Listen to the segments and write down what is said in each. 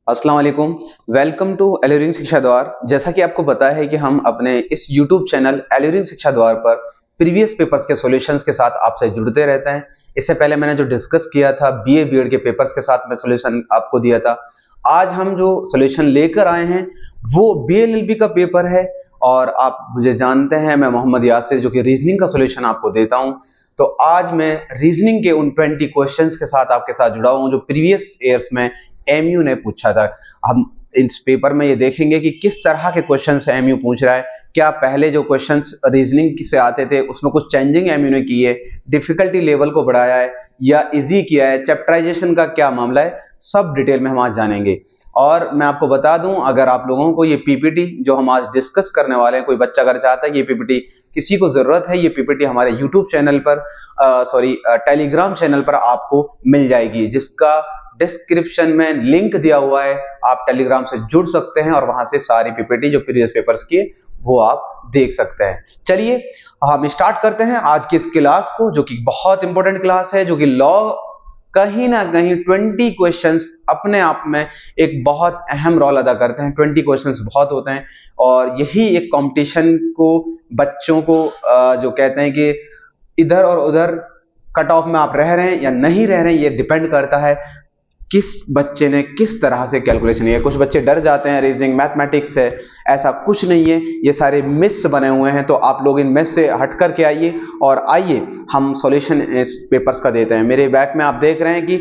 अस्सलाम वालेकुम। Welcome to alluring शिक्षा द्वार। जैसा कि आपको पता है कि हम अपने इस यूट्यूब चैनल एल्यूरिंग शिक्षा द्वार पर प्रीवियस पेपर्स के सॉल्यूशंस के साथ आपसे जुड़ते रहते हैं। इससे पहले मैंने जो डिस्कस किया था बीए बीएड के पेपर्स के साथ मैं सॉल्यूशन आपको दिया था। आज हम जो सॉल्यूशन लेकर आए हैं वो बीएलएलबी का पेपर है और आप मुझे जानते हैं, मैं मोहम्मद यासिर जो कि रीजनिंग का सॉल्यूशन आपको देता हूं। तो आज मैं रीजनिंग के उन 20 क्वेश्चंस के साथ आपके साथ जुड़ा हूं जो प्रीवियस ईयर्स में एमयू ने पूछा था। हम इस पेपर में ये देखेंगे कि किस तरह के क्वेश्चंस एमयू पूछ रहा है। क्या पहले जो क्वेश्चंस रीजनिंग से आते थे उसमें कुछ चेंजिंग एमयू ने की है, डिफिकल्टी लेवल को बढ़ाया है या इजी किया है, चैप्टराइजेशन का क्या मामला है, सब डिटेल में हम आज जानेंगे। और मैं आपको बता दूं, अगर आप लोगों को ये पीपीटी जो हम आज डिस्कस करने वाले हैं, कोई बच्चा अगर चाहता है कि ये पीपीटी किसी को जरूरत है, ये पीपीटी हमारे यूट्यूब चैनल पर टेलीग्राम चैनल पर आपको मिल जाएगी, जिसका डिस्क्रिप्शन में लिंक दिया हुआ है। आप टेलीग्राम से जुड़ सकते हैं और वहां से सारी पीपीटी जो प्रीवियस पेपर्स की वो आप देख सकते हैं। चलिए हम स्टार्ट करते हैं आज की इस क्लास को, जो कि बहुत इंपॉर्टेंट क्लास है, जो कि लॉ कहीं ना कहीं 20 क्वेश्चंस अपने आप में एक बहुत अहम रोल अदा करते हैं। 20 क्वेश्चंस बहुत होते हैं और यही एक कंपटीशन को बच्चों को जो कहते हैं कि इधर और उधर कट ऑफ में आप रह रहे हैं या नहीं रह रहे हैं, ये डिपेंड करता है किस बच्चे ने किस तरह से कैलकुलेशन किया। कुछ बच्चे डर जाते हैं रीजनिंग मैथमेटिक्स से, ऐसा कुछ नहीं है, ये सारे मिथ्स बने हुए हैं। तो आप लोग इन मिथ्स से हट करके आइए और आइए हम सॉल्यूशन इस पेपर्स का देते हैं। मेरे बैक में आप देख रहे हैं कि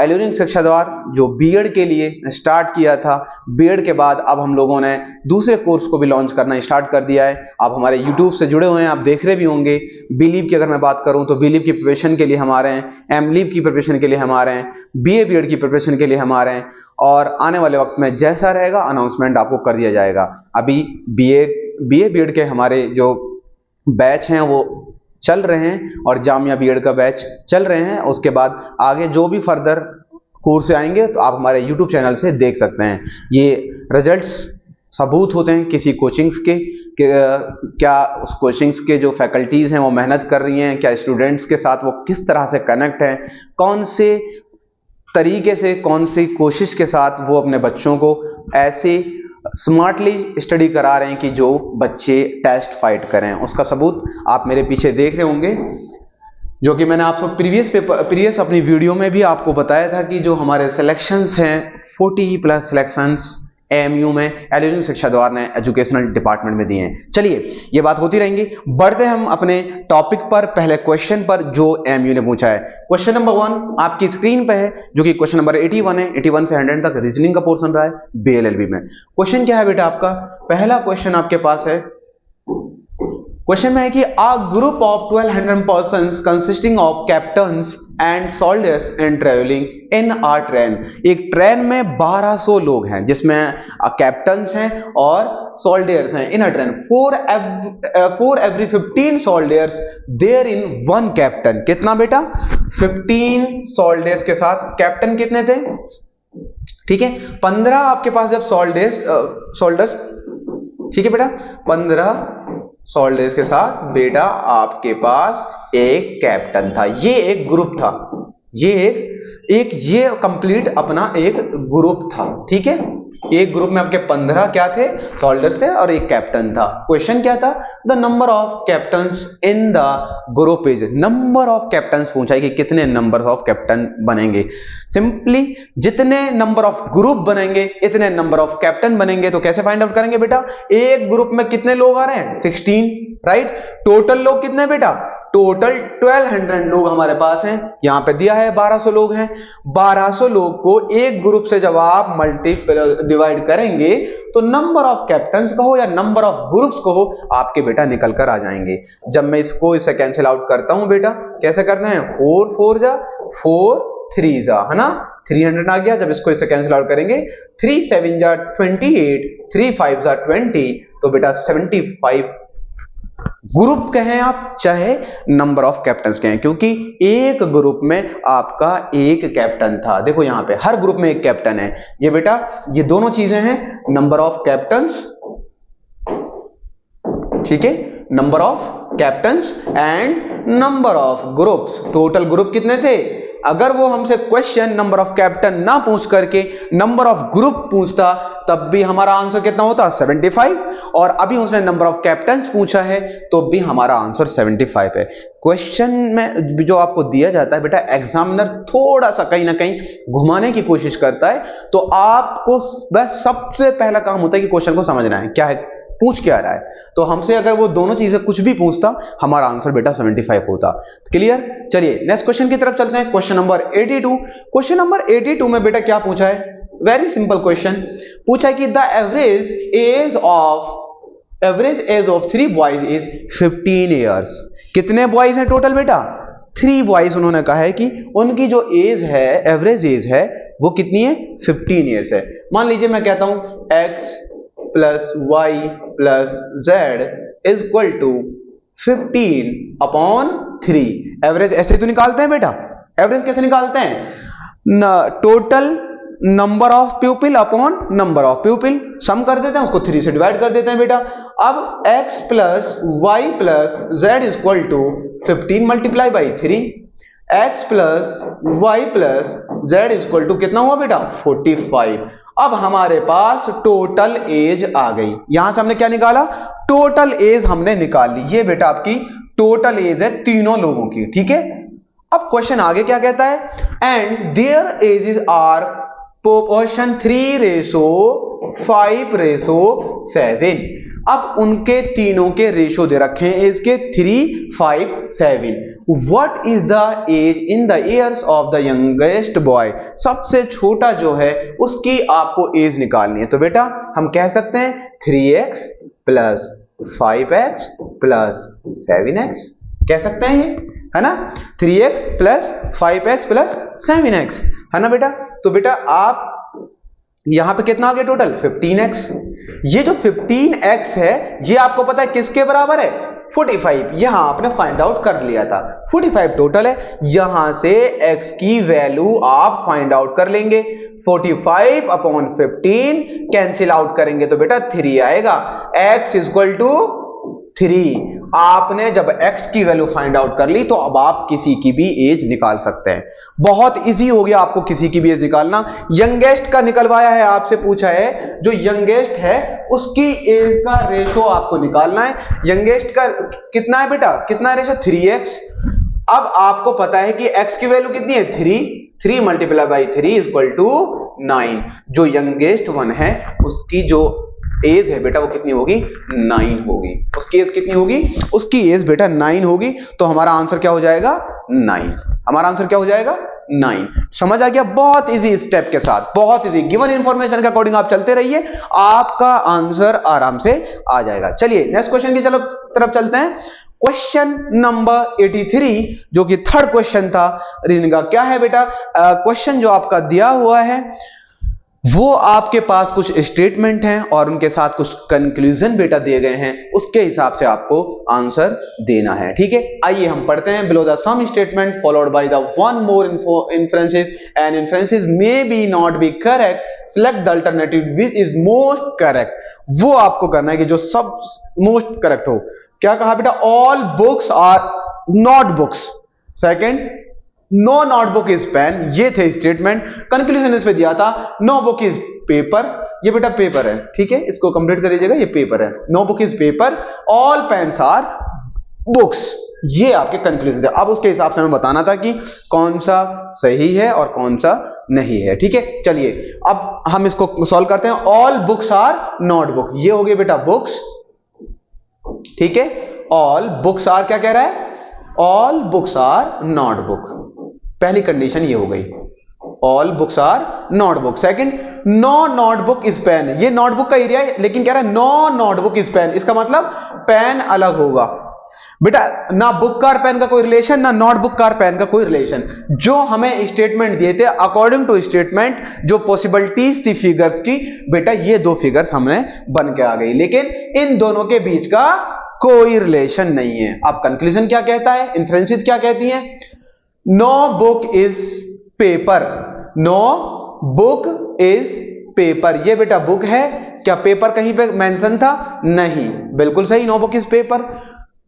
एल्यूरिंग शिक्षा द्वार जो बीएड के लिए स्टार्ट किया था, बीएड के बाद अब हम लोगों ने दूसरे कोर्स को भी लॉन्च करना स्टार्ट कर दिया है। आप हमारे यूट्यूब से जुड़े हुए हैं, आप देख रहे भी होंगे। बीलीव की अगर मैं बात करूं तो बीलीव की प्रिपरेशन के लिए हम आ रहे हैं, एमलीव की प्रिपरेशन के लिए हम आ रहे हैं, बीए बीएड की प्रिपरेशन के लिए हम आ रहे हैं और आने वाले वक्त में जैसा रहेगा अनाउंसमेंट आपको कर दिया जाएगा। अभी बीए बीएड के हमारे जो बैच हैं वो चल रहे हैं और जामिया बीएड का बैच चल रहे हैं। उसके बाद आगे जो भी फर्दर कोर्स आएंगे तो आप हमारे यूट्यूब चैनल से देख सकते हैं। ये रिजल्ट्स सबूत होते हैं किसी कोचिंग्स के क्या उस कोचिंग्स के जो फैकल्टीज हैं वो मेहनत कर रही हैं, क्या स्टूडेंट्स के साथ वो किस तरह से कनेक्ट हैं, कौन से तरीके से, कौन सी कोशिश के साथ वो अपने बच्चों को ऐसे स्मार्टली स्टडी करा रहे हैं कि जो बच्चे टेस्ट फाइट करें। उसका सबूत आप मेरे पीछे देख रहे होंगे, जो कि मैंने आपको प्रीवियस अपनी वीडियो में भी आपको बताया था कि जो हमारे सिलेक्शंस हैं 40+ सिलेक्शंस एमयू में एल्यूरिंग शिक्षा द्वार ने एजुकेशनल डिपार्टमेंट में दिए हैं। चलिए ये बात होती रहेंगी, बढ़ते हम अपने टॉपिक पर, पहले क्वेश्चन पर जो एमयू ने पूछा है। क्वेश्चन नंबर 1 आपकी स्क्रीन पे है, जो कि क्वेश्चन नंबर 81 है। 81 से 100 तक रीजनिंग का पोर्शन रहा है बीएलएलबी में। क्वेश्चन क्या है बेटा आपका? पहला क्वेश्चन आपके पास है, क्वेश्चन में है कि a group of 1200 persons consisting of captains and soldiers and traveling in a train। एक ट्रेन में 1200 लोग हैं जिसमें कैप्टन्स हैं और सोल्डियर्स हैं। इन अ train for every 15 soldiers there in one captain। कितना बेटा? 15 सोल्डियर्स के साथ कैप्टन कितने थे? ठीक है, 15 आपके पास जब सोल्डर्स, ठीक है बेटा, 15 सोल्डियर्स के साथ बेटा आपके पास एक कैप्टन था। ये एक ग्रुप था, ये कंप्लीट अपना एक ग्रुप था। ठीक है, एक ग्रुप में आपके 15 क्या थे? सोल्डर्स थे और एक कैप्टन था। क्वेश्चन क्या था? The number of captains in the group is. Number of captains पूछा है कि कितने नंबर ऑफ कैप्टन बनेंगे। सिंपली जितने नंबर ऑफ ग्रुप बनेंगे इतने नंबर ऑफ कैप्टन बनेंगे। तो कैसे फाइंड आउट करेंगे बेटा? एक ग्रुप में कितने लोग आ रहे हैं? 16, राइट। टोटल लोग कितने बेटा? टोटल 1200 लोग हमारे पास हैं। यहां पे दिया है 1200 लोग हैं। 1200 लोग को एक ग्रुप से जब आप डिवाइड करेंगे तो नंबर ऑफ कैप्टन्स कहो या नंबर ऑफ ग्रुप्स कहो, आपके बेटा निकल कर आ जाएंगे। जब मैं इसे कैंसिल आउट करता हूं बेटा, कैसे करते हैं? 4 4 जा 4 3 जा, है ना, 300 आ गया। जब इससे कैंसिल आउट करेंगे 3 7 जा 28, 3 5 जा 20, तो बेटा 75 ग्रुप कहें आप चाहे नंबर ऑफ कैप्टन्स कहें, क्योंकि एक ग्रुप में आपका एक कैप्टन था। देखो यहां पे हर ग्रुप में एक कैप्टन है। ये बेटा ये दोनों चीजें हैं, नंबर ऑफ कैप्टन्स, ठीक है, number of captains and number of groups. Total group कितने थे? अगर वो हमसे क्वेश्चन नंबर ऑफ कैप्टन ना पूछ करके नंबर ऑफ ग्रुप पूछता तब भी हमारा आंसर कितना होता 75, और अभी उसने नंबर ऑफ कैप्टन पूछा है तो भी हमारा आंसर 75 है। क्वेश्चन में जो आपको दिया जाता है बेटा, एग्जामिनर थोड़ा सा कहीं ना कहीं घुमाने की कोशिश करता है, तो आपको बस सबसे पहला काम होता है कि क्वेश्चन को समझना है क्या है, पूछ क्या रहा है। तो हमसे अगर वो दोनों चीजें कुछ भी पूछता, हमारा आंसर बेटा 75 होता। क्लियर? चलिए नेक्स्ट क्वेश्चन की तरफ चलते हैं। Question number 82। क्वेश्चन नंबर 82 में बेटा क्या पूछा है? वेरी सिंपल क्वेश्चन पूछा है कि the average age of 3 boys is 15 years. कितने बॉयज हैं टोटल बेटा? 3 बॉयज। उन्होंने कहा है कि उनकी जो एज है, एवरेज एज है, वो कितनी है? 15 ईयर्स है। मान लीजिए मैं कहता हूं x प्लस y प्लस z is equal to 15 upon 3। Average ऐसे तो निकालते हैं बेटा। एवरेज कैसे निकालते हैं? Total number of pupil upon number of pupil, sum कर देते हैं, उसको 3 से डिवाइड कर देते हैं बेटा। अब x plus Y plus Z is equal to 15 multiply by 3। x plus Y plus Z is equal to कितना हुआ बेटा? 45। अब हमारे पास टोटल एज आ गई। यहां से हमने क्या निकाला? टोटल एज हमने निकाल ली। ये बेटा आपकी टोटल एज है तीनों लोगों की, ठीक है। अब क्वेश्चन आगे क्या कहता है? And their ages are proportion 3:5:7। अब उनके तीनों के रेशो दे रखे हैं एज के 3, 5, 7। What is the age in the years of the youngest boy? सबसे छोटा जो है उसकी आपको एज निकालनी है। तो बेटा हम कह सकते हैं 3x plus 5x plus 7x, कह सकते हैं ये, है ना। 3x plus 5x plus 7x, है ना बेटा। तो बेटा आप यहां पे कितना आ गया टोटल? 15x। ये जो 15x है ये आपको पता है किसके बराबर है? 45। यहां आपने फाइंड आउट कर लिया था, 45 टोटल है। यहां से x की वैल्यू आप फाइंड आउट कर लेंगे। 45 अपॉन 15 कैंसिल आउट करेंगे तो बेटा 3 आएगा। x equal to 3। आपने जब x की वैल्यू फाइंड आउट कर ली तो अब आप किसी की भी एज निकाल सकते हैं। बहुत इजी हो गया आपको किसी की भी एज निकालना। यंगेस्ट का निकलवाया है, आपसे पूछा है जो यंगेस्ट है उसकी एज का रेशो आपको निकालना है। यंगेस्ट का कितना है बेटा? कितना रेशो? 3x। अब आपको पता है कि x की वैल्यू कितनी है? 3 मल्टीप्लाई बाई 3 इक्वल टू 9। जो यंगेस्ट वन है उसकी जो एज है बेटा वो कितनी होगी? 9 होगी। उसकी एज कितनी होगी? उसकी एज बेटा 9 होगी। तो हमारा आंसर क्या हो जाएगा? 9। हमारा आंसर क्या हो जाएगा? 9। समझ आ गया? बहुत इजी स्टेप के साथ, बहुत इजी। गिवन इंफॉर्मेशन के अकॉर्डिंग आप चलते रहिए, आपका आंसर आराम से आ जाएगा। चलिए नेक्स्ट क्वेश्चन की तरफ चलते हैं। क्वेश्चन नंबर 83 जो कि थर्ड क्वेश्चन था रीजनिंग का। क्या है बेटा? क्वेश्चन जो आपका दिया हुआ है वो आपके पास कुछ स्टेटमेंट हैं और उनके साथ कुछ कंक्लूजन बेटा दिए गए हैं, उसके हिसाब से आपको आंसर देना है, ठीक है। आइए हम पढ़ते हैं। Below the some statement followed by the one more inferences and inferences may be not be correct, select the alternative which is most correct. वो आपको करना है कि जो सब मोस्ट करेक्ट हो। क्या कहा बेटा? All books are not books. Second, no notebook is pen. ये थे स्टेटमेंट। कंक्लूजन इस पे दिया था नो बुक इज पेपर। ये बेटा पेपर है, ठीक है, इसको कंप्लीट कर लीजिएगा। ये पेपर है। No book is paper, all pens are books. ये आपके कंक्लूजन थे। अब उसके हिसाब से हमें बताना था कि कौन सा सही है और कौन सा नहीं है, ठीक है। चलिए अब हम इसको सॉल्व करते हैं। ऑल बुक्स आर नोटबुक, ये हो गए बेटा बुक्स, ठीक है। ऑल बुक्स आर क्या कह रहा है? All books are notebook. पहली कंडीशन ये हो गई, all books are notebook. Second, no notebook is pen. ये नोटबुक का एरिया है लेकिन कह रहा है नो नोटबुक इज पेन। इसका मतलब पेन अलग होगा बेटा। ना बुक कार पेन का कोई रिलेशन, ना नोटबुक कार पेन का कोई रिलेशन। जो हमें स्टेटमेंट दिए थे अकॉर्डिंग टू स्टेटमेंट, जो पॉसिबिलिटीज थी फिगर्स की, बेटा ये दो फिगर्स हमने बन के आ गई, लेकिन इन दोनों के बीच का कोई रिलेशन नहीं है। अब कंक्लूजन क्या कहता है? इन्फ्रेंसेस क्या कहती है? No book is paper. No book is paper. ये बेटा बुक है। क्या पेपर कहीं पे मेंशन था? नहीं, बिल्कुल सही, no book is paper.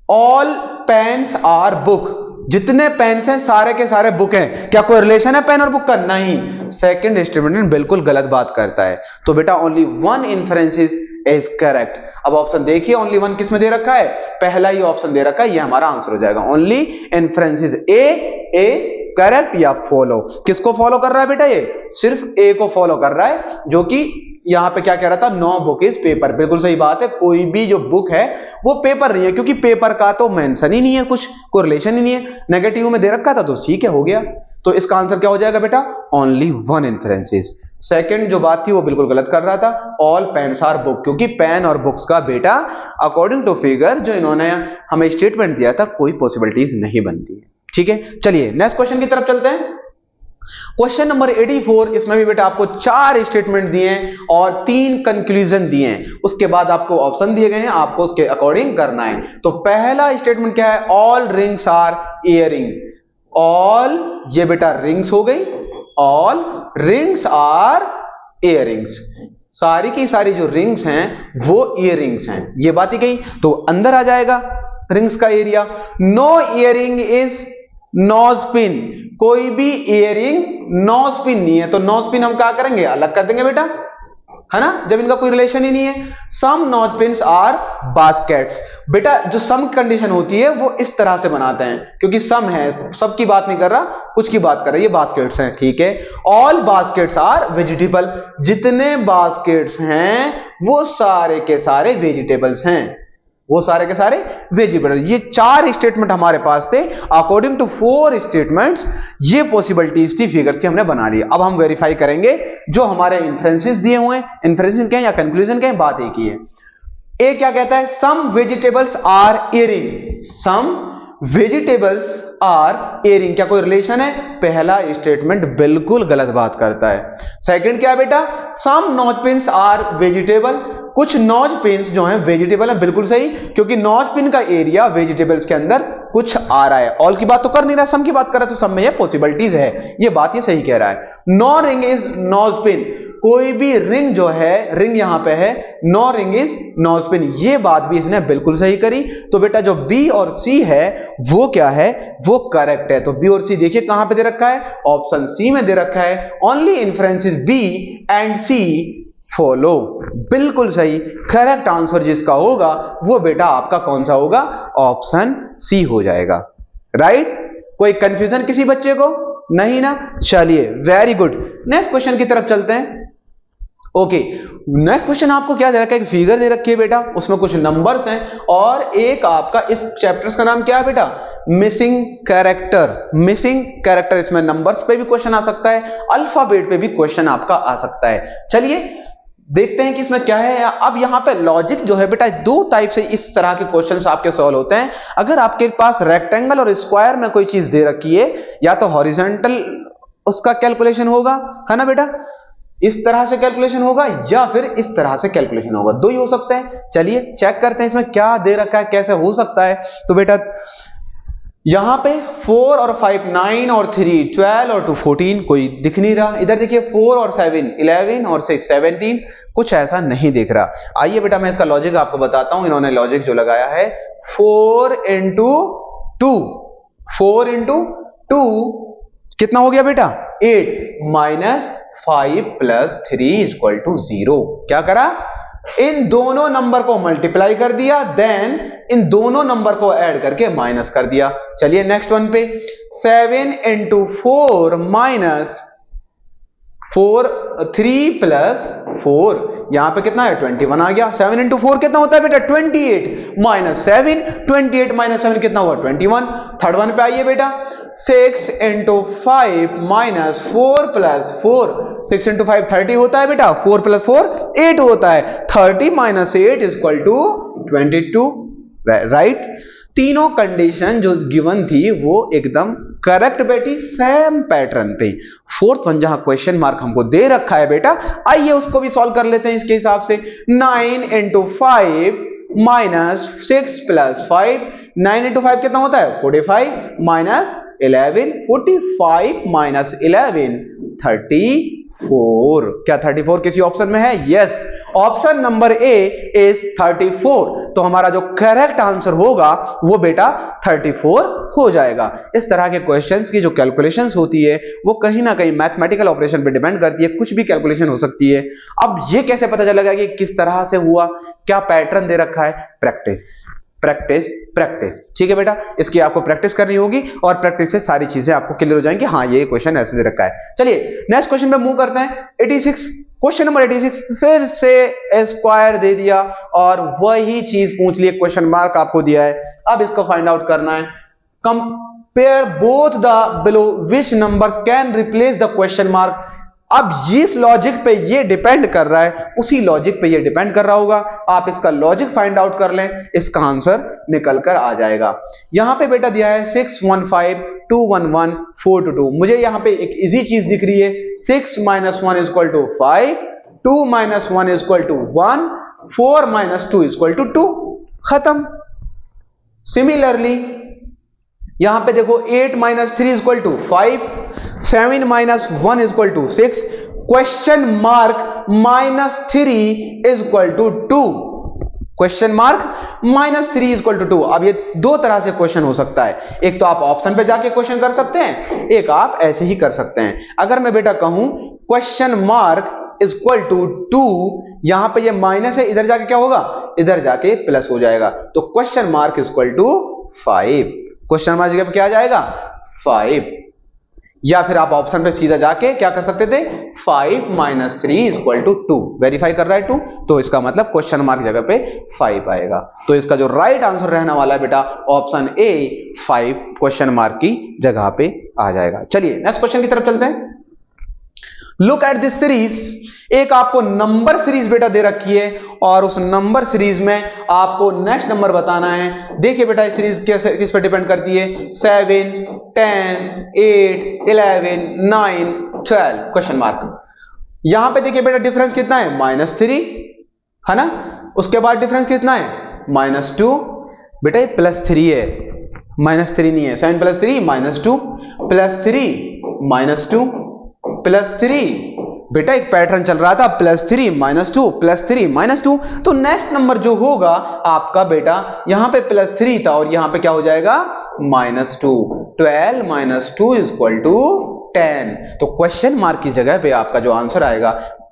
All pens are book. जितने पेन्स हैं सारे के सारे बुक हैं। क्या कोई रिलेशन है पेन और बुक का? नहीं। सेकंड स्टेटमेंट बिल्कुल गलत बात करता है। तो बेटा only one inference is correct. अब ऑप्शन देखिए, ओनली वन किस में दे रखा है? पहला ही ऑप्शन दे रखा है, ये हमारा आंसर हो जाएगा। Only inference is a is correct या फॉलो। किसको फॉलो कर रहा है बेटा? ये सिर्फ ए को फॉलो कर रहा है, जो कि यहां पे क्या कह रहा था? No book is paper. बिल्कुल सही बात है, कोई भी जो बुक है वो पेपर नहीं है, क्योंकि पेपर का तो मेंशन ही नहीं है, कुछ कोरिलेशन ही नहीं है। नेगेटिव में दे रखा था तो ठीक है, हो गया। तो इसका आंसर क्या हो जाएगा बेटा? Only one inferences. सेकंड जो बात थी वो बिल्कुल गलत कर रहा था, ऑल पेन्स आर बुक, क्योंकि पेन और बुक्स का बेटा अकॉर्डिंग टू फिगर जो इन्होंने हमें स्टेटमेंट दिया था, कोई पॉसिबिलिटीज नहीं बनती है। ठीक है, चलिए नेक्स्ट क्वेश्चन की तरफ चलते हैं। क्वेश्चन नंबर 84, इसमें भी बेटा आपको 4 स्टेटमेंट दिए हैं और 3 कंक्लूजन दिए हैं। उसके बाद आपको ऑप्शन दिए गए हैं, आपको उसके अकॉर्डिंग करना है। तो पहला स्टेटमेंट क्या है? All rings are earring. All, ये बेटा रिंग्स हो गई, ऑल रिंग्स आर इयरिंग्स। सारी की सारी जो रिंग्स हैं वो इयरिंग्स हैं, ये बात ही कही। तो अंदर आ जाएगा रिंग्स का area. No earring is nose pin. कोई भी इयरिंग नोज पिन नहीं है, तो नोज पिन हम क्या करेंगे? अलग कर देंगे बेटा, है ना, जब इनका कोई रिलेशन ही नहीं है। सम नोज पिन्स आर बास्केट्स। बेटा जो सम कंडीशन होती है वो इस तरह से बनाते हैं, क्योंकि सम है, सब की बात नहीं कर रहा, कुछ की बात कर रहा है, ये बास्केट्स हैं। ठीक है, ऑल बास्केट्स आर वेजिटेबल। जितने बास्केट्स हैं वो सारे के सारे वेजिटेबल्स हैं, वो सारे के सारे वेजिटेबल। ये 4 स्टेटमेंट हमारे पास थे। अकॉर्डिंग टू 4 स्टेटमेंट्स ये पॉसिबिलिटीज थी फिगर्स की, हमने बना ली। अब हम वेरीफाई करेंगे जो हमारे इन्फरेंसेस दिए हुए हैं, इन्फरेंसेस क्या है या कंक्लूजन क्या है, बात एक ही है। ए क्या कहता है? Some vegetables are earring. Some vegetables are earring, क्या कोई रिलेशन है? पहला स्टेटमेंट बिल्कुल गलत बात करता है। सेकंड क्या है बेटा? सम नोज पिन्स आर वेजिटेबल। कुछ नोज पिन्स जो हैं वेजिटेबल है, बिल्कुल सही, क्योंकि नोज पिन का एरिया वेजिटेबल्स के अंदर कुछ आ रहा है। ऑल की बात तो कर नहीं रहा, सम की बात कर रहा है, तो सम में ये पॉसिबिलिटीज है, ये बात ये सही कह रहा है। No ring is nose pin. कोई भी रिंग जो है, रिंग यहां पे है, no ring is nose pin, ये बात भी इसने बिल्कुल सही करी। तो बेटा जो बी और सी है वो क्या है? वो करेक्ट है। तो बी और सी देखिए कहां पे दे रखा है? ऑप्शन सी में दे रखा है। Only inference is B and C follow. बिल्कुल सही, करेक्ट आंसर जिसका होगा वो बेटा आपका कौन सा होगा? ऑप्शन सी हो जाएगा। राइट? कोई कंफ्यूजन किसी बच्चे को? नहीं ना? चलिए वेरी गुड, नेक्स्ट क्वेश्चन की तरफ चलते हैं। ओके, नेक्स्ट क्वेश्चन आपको क्या दे रखा है? एक फिगर दे रखी है बेटा, उसमें कुछ नंबर्स हैं और एक आपका, इस चैप्टर्स का नाम क्या है बेटा? Missing character. मिसिंग कैरेक्टर, इसमें नंबर्स पे भी क्वेश्चन आ सकता है, अल्फाबेट पे भी क्वेश्चन आपका आ सकता है। चलिए देखते हैं कि इसमें क्या है। अब यहां पे लॉजिक जो है बेटा, 2 टाइप से इस तरह के क्वेश्चंस आपके सॉल्व होते हैं। अगर आपके पास रेक्टेंगल और स्क्वायर में कोई चीज दे रखी है, या तो हॉरिजॉन्टल उसका कैलकुलेशन होगा, है ना बेटा, इस तरह से कैलकुलेशन होगा, या फिर इस तरह से कैलकुलेशन होगा, 2 ही हो सकते हैं। चलिए चेक करते हैं इसमें क्या दे रखा है, कैसे हो सकता है। तो बेटा यहां पे 4 और 5 9 और 3 12 और 2 14 कोई दिख नहीं रहा। इधर देखिए 4 और 7 11 और 6 17, कुछ ऐसा नहीं दिख रहा। आइए बेटा मैं इसका लॉजिक आपको बताता हूं। इन्होंने लॉजिक जो लगाया है 4 into 2, 4 into 2 कितना हो गया बेटा? 8 माइनस 5 प्लस 3 इक्वल टू 0। क्या करा? इन दोनों नंबर को मल्टीप्लाई कर दिया, देन इन दोनों नंबर को ऐड करके माइनस कर दिया। चलिए नेक्स्ट वन पे 7 into 4 माइनस 4 3 प्लस 4, यहां पे कितना है? 21 आ गया। 7 into 4 कितना होता है बेटा? 28 माइनस 7, 28 माइनस 7 कितना हुआ? 21। थर्ड वन पे आइए बेटा 6 into 5 माइनस 4 प्लस 4, 6 into 5 30 होता है बेटा, 4 प्लस 4 8 होता है। 30 माइनस 8 इक्वल टू 22। राइट? तीनों कंडीशन जो गिवन थी वो एकदम करेक्ट बेटी, सेम पैटर्न पे। फोर्थ वन जहां क्वेश्चन मार्क हमको दे रखा है बेटा, आइए उसको भी सॉल्व कर लेते हैं इसके हिसाब से। 9 into 5 माइनस 6 प्लस 5, 9 into 5 कितना होता है? 45 माइनस 11, 45 माइनस 11 34। 34। क्या 34 किसी ऑप्शन में है? Yes, option number A is 34। तो हमारा जो करेक्ट आंसर होगा वो बेटा 34 हो जाएगा। इस तरह के क्वेश्चंस की जो कैलकुलेशंस होती है वो कहीं ना कहीं मैथमेटिकल ऑपरेशन पे डिपेंड करती है, कुछ भी कैलकुलेशन हो सकती है। अब ये कैसे पता चलेगा कि किस तरह से हुआ, क्या पैटर्न दे रखा है? Practice practice practice. ठीक है बेटा, इसकी आपको प्रैक्टिस करनी होगी और प्रैक्टिस से सारी चीजें आपको क्लियर हो जाएंगी। हाँ, ये क्वेश्चन ऐसे दे रखा है। चलिए नेक्स्ट क्वेश्चन पे मूव करते हैं। 86, क्वेश्चन नंबर 86 फिर से स्क्वायर दे दिया और वही चीज पूछ ली, क्वेश्चन मार्क आपको दिया है। अब इसको फाइंड आउट करना है। Compare both the below which numbers can replace the question mark. अब जिस लॉजिक पे ये डिपेंड कर रहा है उसी लॉजिक पे ये डिपेंड कर रहा होगा। आप इसका लॉजिक फाइंड आउट कर लें, इसका आंसर निकल कर आ जाएगा। यहां पे बेटा दिया है 615 211 422। मुझे यहां पे एक इजी चीज दिख रही है, 6 - 1 = 5, 2 - 1 = 1, 4 - 2 = 2। खत्म। सिमिलरली यहां पे देखो 8 - 3 = 5, 7 - 1 = 6, क्वेश्चन मार्क -3 = 2। Question mark -3 = 2। अब ये दो तरह से क्वेश्चन हो सकता है, एक तो आप ऑप्शन पे जाके क्वेश्चन कर सकते हैं, एक आप ऐसे ही कर सकते हैं। अगर मैं बेटा कहूं क्वेश्चन मार्क =2, यहां पे ये माइनस है, इधर जाके क्या होगा? इधर जाके प्लस हो जाएगा। तो क्वेश्चन मार्क =5। क्वेश्चन मार्क जगह पे क्या आ जाएगा? 5। या फिर आप ऑप्शन पे सीधा जाके क्या कर सकते थे? 5 - 3 = 2। वेरीफाई कर रहा है 2, तो इसका मतलब क्वेश्चन मार्क जगह पे 5 आएगा। तो इसका जो राइट आंसर रहने वाला है बेटा ऑप्शन ए 5 क्वेश्चन मार्क की जगह पे आ जाएगा। चलिए नेक्स्ट क्वेश्चन की तरफ चलते हैं। Look at this series. एक आपको नंबर सीरीज बेटा दे रखी है और उस नंबर सीरीज में आपको नेक्स्ट नंबर बताना है। देखिए बेटा ये सीरीज कैसे किस पे डिपेंड करती है? 7 10 8 11 9 12 क्वेश्चन मार्क। यहां पे देखिए बेटा डिफरेंस कितना है? -3 है ना। उसके बाद डिफरेंस कितना है? -2। बेटा ये +3 है, -3 नहीं है। 7 + 3 -2 +3 -2 +3। बेटा एक पैटर्न चल रहा था, +3 -2 +3 -2। तो नेक्स्ट नंबर जो होगा आपका बेटा यहां पे +3 था और यहां पे क्या हो जाएगा? -2। 12 - 2 = 10। तो क्वेश्चन मार्क की जगह पे आपका जो आंसर आएगा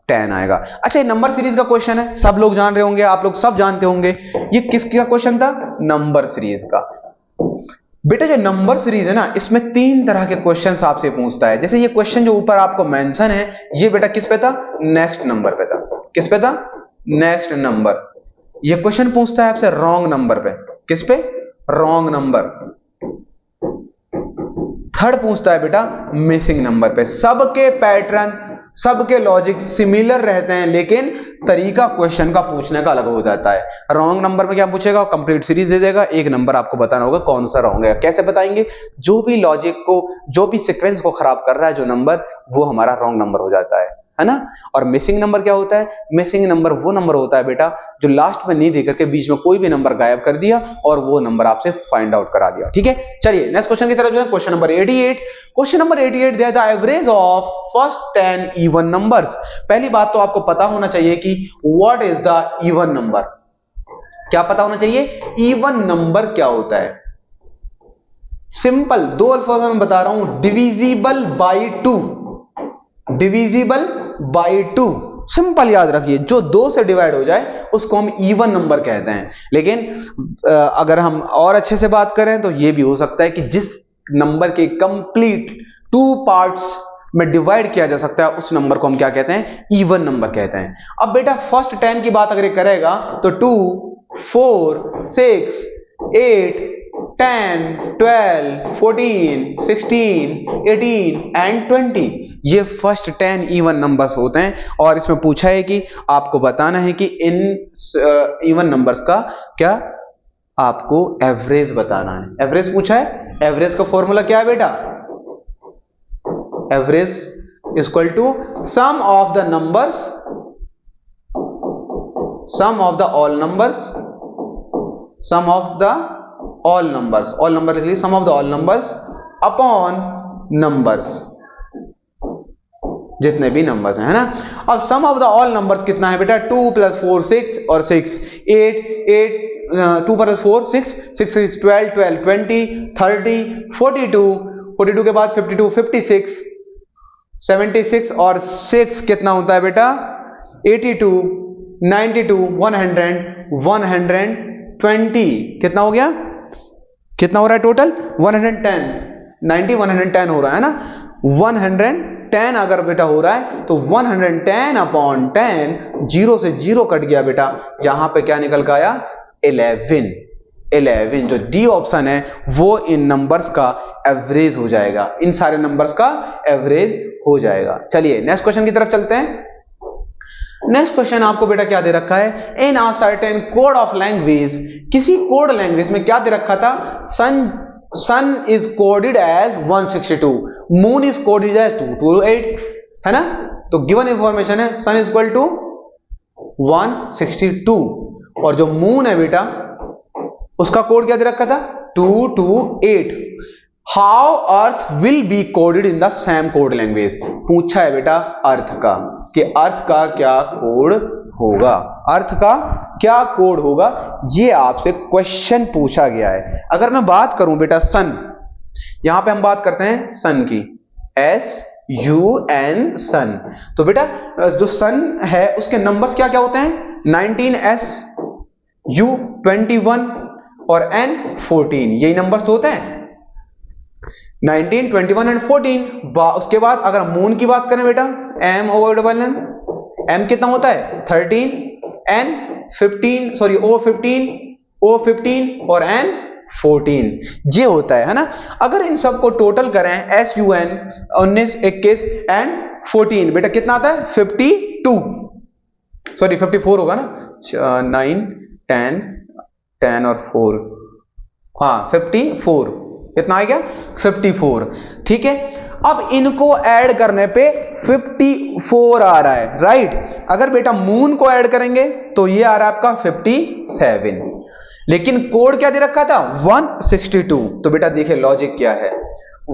10 आएगा। अच्छा, ये नंबर सीरीज का क्वेश्चन है, सब लोग जान रहे होंगे, आप लोग सब जानते होंगे। ये किसका क्वेश्चन था? नंबर सीरीज का। बेटा जो नंबर सीरीज है ना, इसमें 3 तरह के क्वेश्चंस आपसे पूछता है। जैसे ये क्वेश्चन जो ऊपर आपको मेंशन है, ये बेटा किस पे था? नेक्स्ट नंबर पे था। किस पे था? Next number. ये क्वेश्चन पूछता है आपसे रॉन्ग नंबर पे। किस पे? Wrong number. थर्ड पूछता है बेटा मिसिंग नंबर पे। सबके पैटर्न, सबके लॉजिक सिमिलर रहते हैं, लेकिन तरीका क्वेश्चन का पूछने का अलग हो जाता है। रॉन्ग नंबर में क्या पूछेगा? कंप्लीट सीरीज दे देगा, एक नंबर आपको बताना होगा कौन सा रॉन्ग है। कैसे बताएंगे? जो भी लॉजिक को, जो भी सीक्वेंस को खराब कर रहा है जो नंबर, वो हमारा रॉन्ग नंबर हो जाता है ना। और मिसिंग नंबर क्या होता है? मिसिंग नंबर वो नंबर होता है बेटा जो लास्ट में नहीं देकर के बीच में कोई भी नंबर गायब कर दिया और वो नंबर आपसे फाइंड आउट करा दिया। ठीक है, चलिए नेक्स्ट क्वेश्चन की तरफ जो है, क्वेश्चन नंबर 88। क्वेश्चन नंबर 88 दिया the average of first 10 even numbers. पहली बात तो आपको पता होना चाहिए कि what is the even number. क्या पता होना चाहिए? इवन नंबर क्या होता है? सिंपल, दो अल्फाज में बता रहा हूं, divisible by 2। Divisible by 2, simple याद रखिए, जो 2 से डिवाइड हो जाए उसको हम इवन नंबर कहते हैं। लेकिन अगर हम और अच्छे से बात करें तो यह भी हो सकता है कि जिस नंबर के कंप्लीट 2 पार्ट्स में डिवाइड किया जा सकता है उस नंबर को हम क्या कहते हैं? इवन नंबर कहते हैं। अब बेटा फर्स्ट 10 की बात अगर करेगा तो 2 4 6 8 10 12 14 16 18 एंड 20, ये फर्स्ट 10 इवन नंबर्स होते हैं। और इसमें पूछा है कि आपको बताना है कि इन इवन नंबर्स का क्या आपको एवरेज बताना है। एवरेज पूछा है। एवरेज का फॉर्मूला क्या है बेटा? Average equal to sum of the numbers, sum of the all numbers, sum of the all numbers, all number लिख लीजिए, sum of the all numbers upon numbers. जितने भी नंबर्स हैं, है ना। अब sum of the all numbers कितना है बेटा, 2 + 4 6 और 6 8 8 2 + 4 6 6 6 12 12 20 30 42 42 के बाद 52 56 76 और 6 कितना होता है बेटा 82 92 100 120 कितना हो गया, कितना हो रहा है टोटल 110 90 110 हो रहा है ना। 110 अगर बेटा हो रहा है तो 110/10 जीरो से जीरो कट गया बेटा, यहां पे क्या निकल के आया 11 जो डी ऑप्शन है वो इन नंबर्स का एवरेज हो जाएगा, इन सारे नंबर्स का एवरेज हो जाएगा। चलिए नेक्स्ट क्वेश्चन की तरफ चलते हैं। नेक्स्ट क्वेश्चन आपको बेटा क्या दे रखा है, in a certain code of language, किसी कोड लैंग्वेज में क्या दे रखा था, sun is coded as 162, moon is coded as 228, है ना। तो गिवन इंफॉर्मेशन है सन इज इक्वल टू 162 और जो मून है बेटा उसका कोड क्या दे रखा था 228। How earth will be coded in the same code language, पूछा है बेटा अर्थ का कि अर्थ का क्या कोड होगा, अर्थ का क्या कोड होगा, ये आपसे क्वेश्चन पूछा गया है। अगर मैं बात करूं बेटा सन, यहां पे हम बात करते हैं सन की, SUN सन, तो बेटा जो सन है उसके नंबर्स क्या क्या होते हैं 19S U 21 और N 14, यही नंबर्स तो होते हैं 19 21 एंड 14। उसके बाद अगर मून की बात करें बेटा MONN, M कितना होता है 13, N 15 सॉरी O 15 और N 14, ये होता है ना। अगर इन सब को टोटल करें SUN 19 21 एंड 14 बेटा कितना आता है 52 सॉरी 54 होगा ना, 9 10 और 4, हाँ 54, कितना आ गया 54, ठीक है। अब इनको ऐड करने पे 54 आ रहा है, राइट। अगर बेटा मून को ऐड करेंगे तो ये आ रहा है आपका 57, लेकिन कोड क्या दे रखा था 162। तो बेटा देखिए लॉजिक क्या है,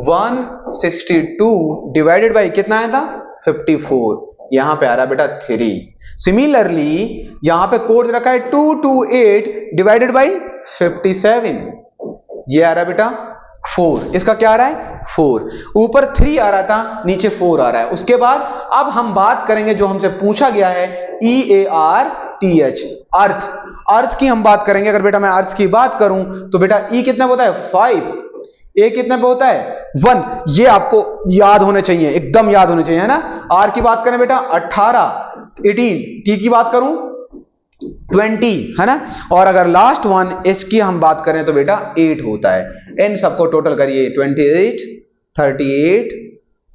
162 डिवाइडेड बाई कितना आया था 54, यहां पे आ रहा है बेटा 3। सिमिलरली यहां पे कोड रखा है 228 डिवाइडेड बाई 57, ये आ रहा है बेटा 4, इसका क्या आ रहा है 4, ऊपर 3 आ रहा था नीचे 4 आ रहा है। उसके बाद अब हम बात करेंगे जो हमसे पूछा गया है EARTH, अर्थ की हम बात करेंगे। अगर बेटा मैं अर्थ की बात करूं तो बेटा E कितना पे होता है 5, A कितना पे होता है 1, ये आपको याद होने चाहिए, एकदम याद होने चाहिए, है ना। R की बात करें बेटा 18 18, T की बात करूं 20, है ना। और अगर लास्ट वन H की हम बात करें तो बेटा 8 होता है। इन सबको टोटल करिए 28 38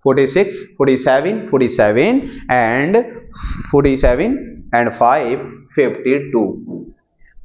46 47 47 एंड 47 एंड 5 52।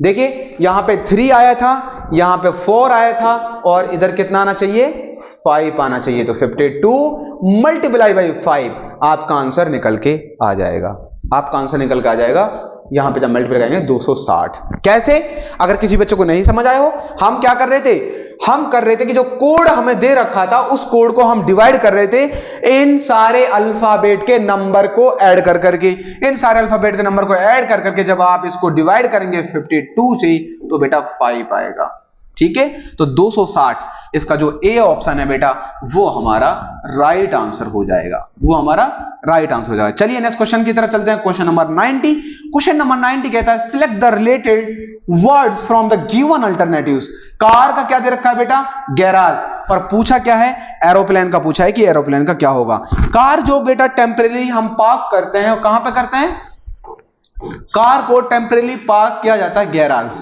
देखिए यहां पे 3 आया था, यहां पे 4 आया था और इधर कितना आना चाहिए 5 आना चाहिए। तो 52 मल्टीप्लाई बाई 5 आपका आंसर निकल के आ जाएगा, आपका आंसर निकल के आ जाएगा। यहां पे जब मल्टीप्लाई करेंगे 260। कैसे, अगर किसी बच्चे को नहीं समझ आया हो, हम क्या कर रहे थे, हम कर रहे थे कि जो कोड हमें दे रखा था उस कोड को हम डिवाइड कर रहे थे इन सारे अल्फाबेट के नंबर को ऐड कर करके, इन सारे अल्फाबेट के नंबर को ऐड कर करके जब आप इसको डिवाइड करेंगे 52 से तो बेटा 5 आएगा, ठीक है। तो 260 इसका जो ए ऑप्शन है बेटा वो हमारा राइट आंसर हो जाएगा, वो हमारा राइट आंसर हो जाएगा। चलिए नेक्स्ट क्वेश्चन की तरफ चलते हैं, क्वेश्चन नंबर 90। क्वेश्चन नंबर 90 कहता है select the related words from the given alternatives. Car का क्या दे रखा है बेटा गैराज, और पूछा क्या है एरोप्लेन का, पूछा है कि एरोप्लेन का क्या होगा। कार जो बेटा टेम्परेरी हम पार्क करते हैं, कहां पे करते हैं, कार को टेम्परेरी पार्क किया जाता है गैराज,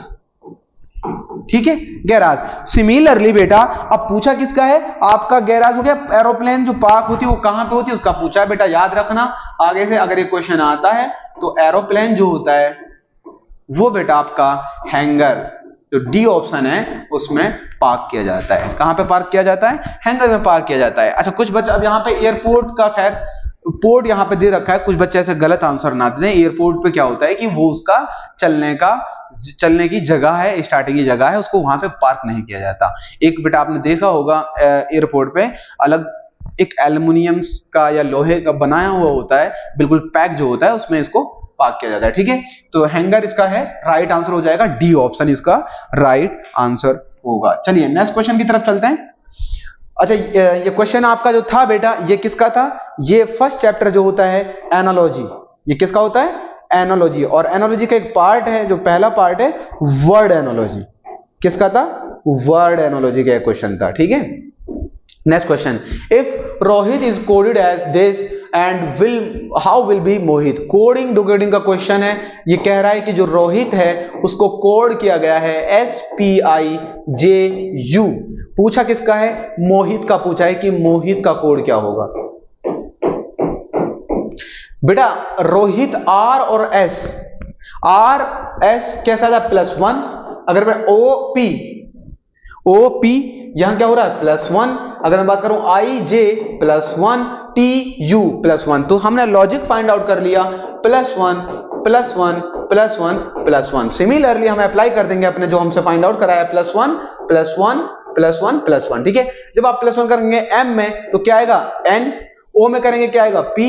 ठीक है गैराज। सिमिलरली बेटा अब पूछा किसका है, आपका गैराज हो गया। एरोप्लेन जो पार्क होती है वो कहां पे होती है उसका पूछा है बेटा, याद रखना आगे से अगर ये क्वेश्चन आता है तो एरोप्लेन जो होता है वो बेटा आपका हैंगर, जो डी ऑप्शन है उसमें पार्क किया जाता है। कहां पे पार्क किया जाता है, हैंगर में पार्क किया जाता है। अच्छा कुछ बच्चे, अब यहाँ पे एयरपोर्ट का खैर पोर्ट यहाँ पे दे रखा है, कुछ बच्चे ऐसे गलत आंसर ना दें। एयरपोर्ट पे क्या होता है कि वो उसका चलने की जगह है, स्टार्टिंग की जगह है, उसको वहां पे पार्क नहीं किया जाता। एक बेटा आपने देखा होगा एयरपोर्ट पे अलग एक एल्युमिनियम का या लोहे का बनाया हुआ होता है, बिल्कुल पैक जो होता है उसमें इसको पाक किया जाता है। ठीक है, तो हैंगर इसका है राइट आंसर हो जाएगा, डी ऑप्शन इसका राइट आंसर होगा। चलिए नेक्स्ट क्वेश्चन की तरफ चलते हैं। अच्छा, ये क्वेश्चन आपका जो था बेटा, ये किसका था? ये फर्स्ट चैप्टर जो होता है एनालॉजी, ये किसका होता है? एनालॉजी। और एनालॉजी का एक पार्ट है, जो पहला पार्ट है वर्ड एनालॉजी। किसका था? वर्ड एनालॉजी का क्वेश्चन था। ठीक है, next question, if Rohit is coded as this and how will be Mohit. Coding decoding का क्वेश्चन है। ये कह रहा है कि जो रोहित है उसको कोड किया गया है SPIJU। पूछा किसका है? मोहित का पूछा है कि मोहित का कोड क्या होगा। बेटा रोहित R और S, R S कैसा था? +1। अगर मैं OP यहां क्या हो रहा है? +1। अगर मैं बात करूं IJ +1, TU +1, तो हमने लॉजिक फाइंड आउट कर लिया, +1 +1 +1 +1। सिमिलरली हम अप्लाई कर देंगे अपने जो हमसे फाइंड आउट कराया, +1 +1 +1 +1। ठीक है, जब आप +1 करेंगे M में तो क्या आएगा? N, O में करेंगे क्या आएगा? P,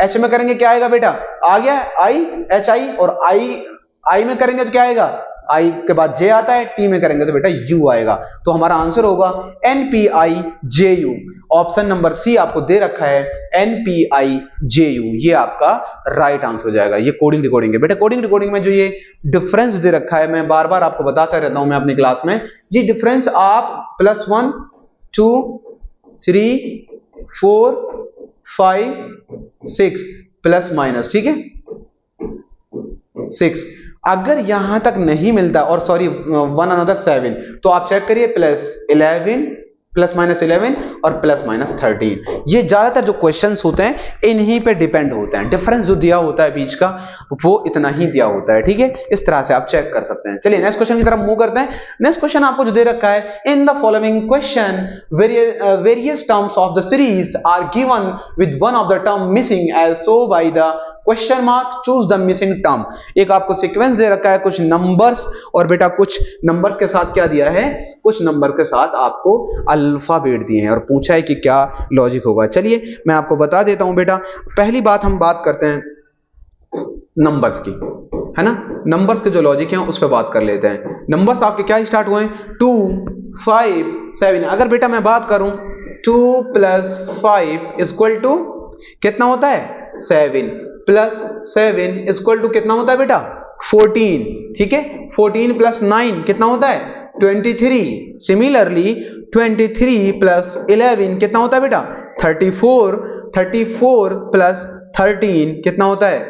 H में करेंगे क्या आएगा बेटा? आ गया I, HI, और I में करेंगे तो क्या आएगा? I के बाद J आता है, T में करेंगे तो बेटा U आएगा। तो हमारा आंसर होगा NPIJU। ऑप्शन नंबर सी आपको दे रखा है NPIJU, ये आपका राइट आंसर हो जाएगा। ये कोडिंग डिकोडिंग है बेटा। कोडिंग डिकोडिंग में जो ये डिफरेंस दे रखा है, मैं बार बार आपको बताता रहता हूं मैं अपनी क्लास में, ये डिफरेंस आप +1 2 3 4 5 6 प्लस माइनस, ठीक है 6, अगर यहां तक नहीं मिलता, और सॉरी 1 अनदर 7, तो आप चेक करिए +11 ±11 और ±13। ये ज्यादातर जो क्वेश्चंस होते हैं इन्हीं पे डिपेंड होते हैं। डिफरेंस जो दिया होता है बीच का वो इतना ही दिया होता है। ठीक है, इस तरह से आप चेक कर सकते हैं। चलिए नेक्स्ट क्वेश्चन की तरफ मूव करते हैं। नेक्स्ट क्वेश्चन आपको जो दे रखा है, in the following question various terms of the series are given with one of the term missing as so by the question mark, choose the missing term. एक आपको सीक्वेंस दे रखा है, कुछ नंबर्स, और बेटा कुछ नंबर्स के साथ क्या दिया है, कुछ नंबर के साथ आपको अल्फाबेट दिए हैं, और पूछा है कि क्या लॉजिक होगा। चलिए मैं आपको बता देता हूं बेटा। पहली बात हम बात करते हैं नंबर्स की, है ना। नंबर्स के जो लॉजिक हैं उस पर बात कर लेते हैं। नंबर्स आपके क्या स्टार्ट हुए हैं? 2 5 7। अगर बेटा मैं बात करूं 2 + 5 = कितना होता है? 7 + 7 = कितना होता है बेटा? 14। ठीक है, 14 + 9 कितना होता है? 23। सिमिलरली 23 + 11 कितना होता है बेटा? 34। 34 + 13 कितना होता है?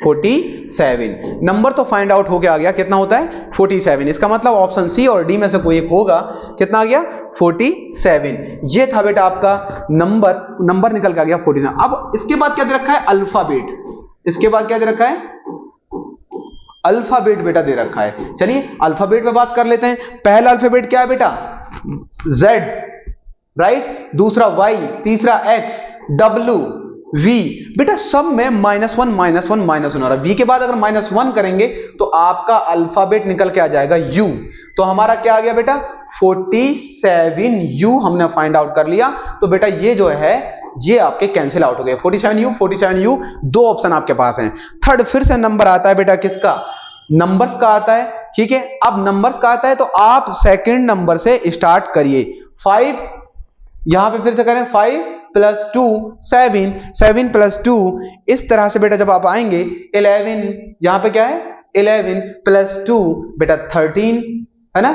47। नंबर तो फाइंड आउट होके आ गया, कितना होता है? 47। इसका मतलब ऑप्शन सी और डी में से कोई एक होगा। कितना आ गया? 47। ये था बेटा आपका नंबर निकल के आ गया 47। अब इसके बाद क्या दे रखा है? अल्फाबेट। इसके बाद क्या दे रखा है? अल्फाबेट बेटा दे रखा है। चलिए अल्फाबेट पे बात कर लेते हैं। पहला अल्फाबेट क्या है बेटा? Z, right. दूसरा Y, तीसरा X, W, V। बेटा सब में -1 -1 -1 आ रहा है। V के बाद अगर -1 करेंगे तो आपका अल्फाबेट निकल के आ जाएगा U। तो हमारा क्या आ गया बेटा? 47U हमने फाइंड आउट कर लिया। तो बेटा ये जो है ये आपके कैंसिल आउट हो गए। 47U दो ऑप्शन आपके पास हैं। थर्ड फिर से नंबर आता है बेटा किसका? नंबर्स का आता है। ठीक है, अब नंबर्स का आता है तो आप सेकंड नंबर से स्टार्ट करिए। 5, यहां पे फिर से करें 5 + 2 7, 7 + 2। इस तरह से बेटा जब आप आएंगे 11, यहां पे क्या है? 11 + 2 बेटा 13, है ना।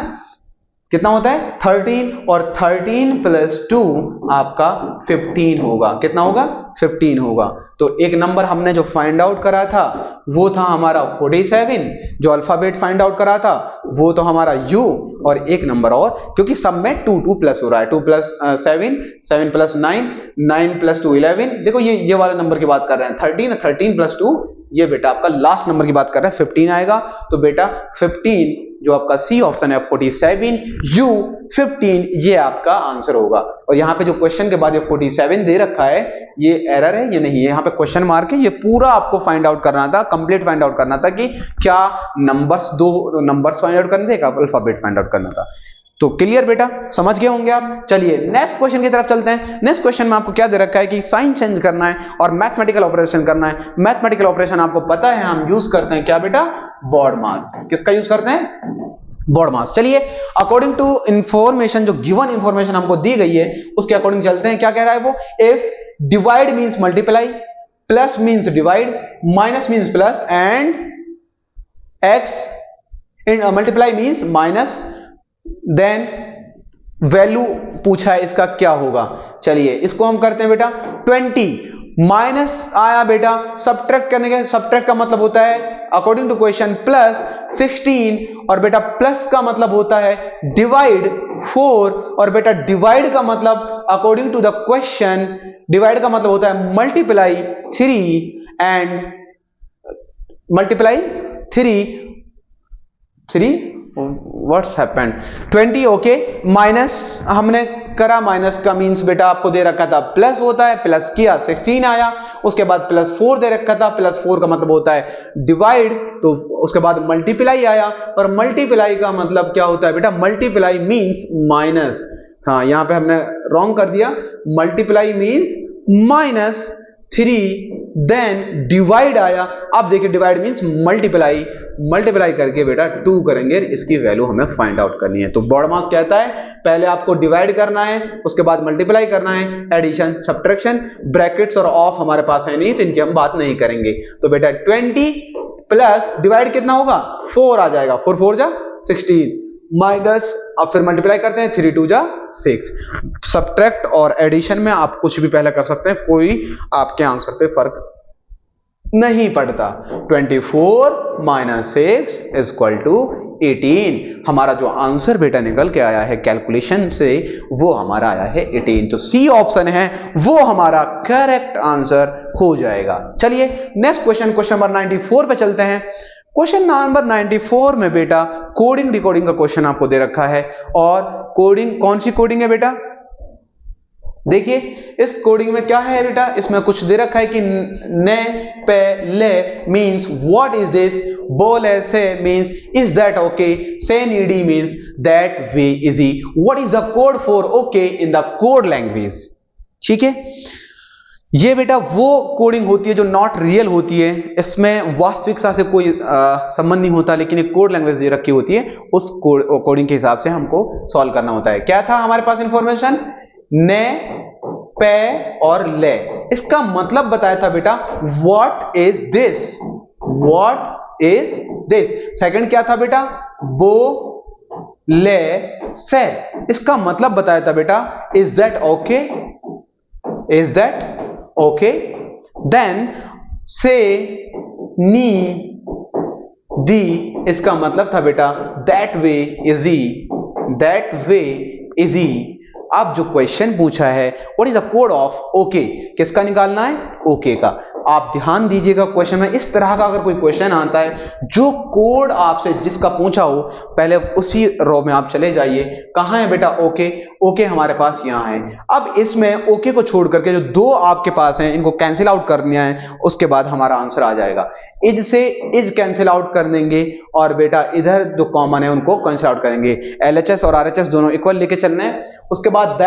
कितना होता है? 13, और 13 + 2 आपका 15 होगा। कितना होगा? 15 होगा। तो एक नंबर हमने जो फाइंड आउट करा था वो था हमारा 47, जो अल्फाबेट फाइंड आउट करा था वो तो हमारा U, और एक नंबर और, क्योंकि सब में 2 2 प्लस हो रहा है। 2 + 7, 7 + 9, 9 + 2 11। देखो ये वाले नंबर की बात कर रहे हैं। 13 13 + 2, ये बेटा आपका लास्ट नंबर की बात कर रहे हैं, 15 आएगा। तो बेटा 15 जो आपका सी ऑप्शन है 47U 15, ये आपका आंसर होगा। और यहाँ पे जो क्वेश्चन के बाद ये 47 दे रखा है, ये एरर है, ये नहीं है, यहाँ पे क्वेश्चन मार्क है। ये पूरा आपको फाइंड आउट करना था, कंप्लीट फाइंड आउट करना था कि क्या नंबर्स, दो नंबर्स फाइंड आउट करने थे, अल्फाबेट फाइंड आउट करना था। तो क्लियर बेटा, समझ गए होंगे आप। चलिए नेक्स्ट क्वेश्चन की तरफ चलते हैं। नेक्स्ट क्वेश्चन में आपको क्या दे रखा है कि साइन चेंज करना है और मैथमेटिकल ऑपरेशन करना है। मैथमेटिकल ऑपरेशन आपको पता है हम यूज करते हैं क्या बेटा, बॉड मास। किसका यूज करते हैं, बॉड मास। चलिए अकॉर्डिंग टू इंफॉर्मेशन, जो गिवन इंफॉर्मेशन हमको दी गई है उसके अकॉर्डिंग चलते हैं। क्या कह रहा है वो, if divide means multiply, plus means divide, minus means plus and X in multiply means minus, then value पूछा है इसका क्या होगा। चलिए इसको हम करते हैं बेटा 20 माइनस आया बेटा, सब्ट्रैक्ट करने के, सब्ट्रैक्ट का मतलब होता है अकॉर्डिंग टू क्वेश्चन प्लस 16 और बेटा प्लस का मतलब होता है डिवाइड 4 और बेटा डिवाइड का मतलब according to the question, divide का मतलब होता है multiply 3 and multiply 3 what's happened 20 okay. Minus हमने करा, माइनस का मींस बेटा आपको दे रखा था प्लस होता है, प्लस किया 16 आया, उसके बाद प्लस 4 दे रखा था, प्लस 4 का मतलब होता है डिवाइड, तो उसके बाद मल्टीप्लाई आया और मल्टीप्लाई का मतलब क्या होता है बेटा, मल्टीप्लाई मींस माइनस। हाँ यहां पे हमने रॉन्ग कर दिया, multiply means minus 3 then divide आया। अब देखिए डिवाइड मींस मल्टीप्लाई, मल्टीप्लाई करके बेटा 2 करेंगे, इसकी वैल्यू हमें फाइंड आउट करनी है। तो बॉड मास कहता है पहले आपको डिवाइड करना है, उसके बाद मल्टीप्लाई करना है, एडिशन सब्ट्रैक्शन, ब्रैकेट्स और ऑफ हमारे पास है नहीं तो इनकी हम बात नहीं करेंगे। तो बेटा 20 प्लस डिवाइड कितना होगा, 4 आ जाएगा, 4 4 जा 16 माइनस, अब फिर मल्टीप्लाई करते हैं 3 2 जा 6। सब्ट्रैक्ट और एडिशन में आप कुछ भी पहले कर सकते हैं, कोई आपके आंसर पे फर्क नहीं पड़ता। 24 माइनस 6 इक्वल टू 18। हमारा जो आंसर बेटा निकल के आया है कैलकुलेशन से वो हमारा आया है 18। तो सी ऑप्शन है वो हमारा करेक्ट आंसर हो जाएगा। चलिए नेक्स्ट क्वेश्चन, क्वेश्चन नंबर 94 पे चलते हैं। क्वेश्चन नंबर 94 में बेटा कोडिंग डिकोडिंग का क्वेश्चन आपको दे रखा है। और कोडिंग कौन सी कोडिंग है बेटा, देखिए इस कोडिंग में क्या है बेटा, इसमें कुछ दे रखा है कि ने पे ले मींस व्हाट इज दिस, बोले से मींस इज दैट ओके, से needy means that way easy, what is the code for okay in the code language. ठीक है, ये बेटा वो कोडिंग होती है जो नॉट रियल होती है, इसमें वास्तविकता से कोई संबंध नहीं होता, लेकिन एक कोड लैंग्वेज ये रखी होती है, उस कोडिंग के हिसाब से हमको सॉल्व करना होता है। क्या था हमारे पास इंफॉर्मेशन, ने पे और ले, इसका मतलब बताया था बेटा what is this, what is this. Second क्या था बेटा, बो ले से, इसका मतलब बताया था बेटा is that okay, is that okay. Then say knee the, इसका मतलब था बेटा that way easy, that way easy. अब जो क्वेश्चन पूछा है what is the code of okay, किसका निकालना है, ओके का। आप ध्यान दीजिएगा क्वेश्चन में इस तरह का अगर कोई क्वेश्चन आता है जो कोड आपसे जिसका पूछा हो, पहले उसी रो में आप चले जाइए, कहां है बेटा ओके, ओके हमारे पास यहां है। अब इसमें ओके को छोड़ करके जो दो आपके पास हैं इनको कैंसिल आउट करना है, उसके बाद हमारा आंसर आ जाएगा। इज से इज कैंसिल आउट कर देंगे और बेटा इधर जो कॉमन है उनको कैंसिल आउट करेंगे, एलएचएस और आरएचएस दोनों इक्वल लेके चलना है। उसके बाद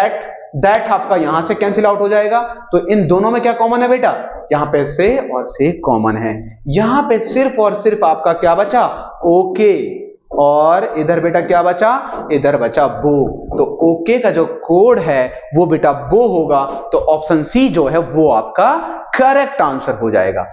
दैट आपका यहां से कैंसिल आउट हो जाएगा, तो इन दोनों में क्या कॉमन है बेटा, यहां पे से और से कॉमन है, यहां पे सिर्फ और सिर्फ आपका क्या बचा, ओके, और इधर बेटा क्या बचा, इधर बचा बो। तो ओके का जो कोड है वो बेटा बो होगा, तो ऑप्शन सी जो है वो आपका करेक्ट आंसर हो जाएगा।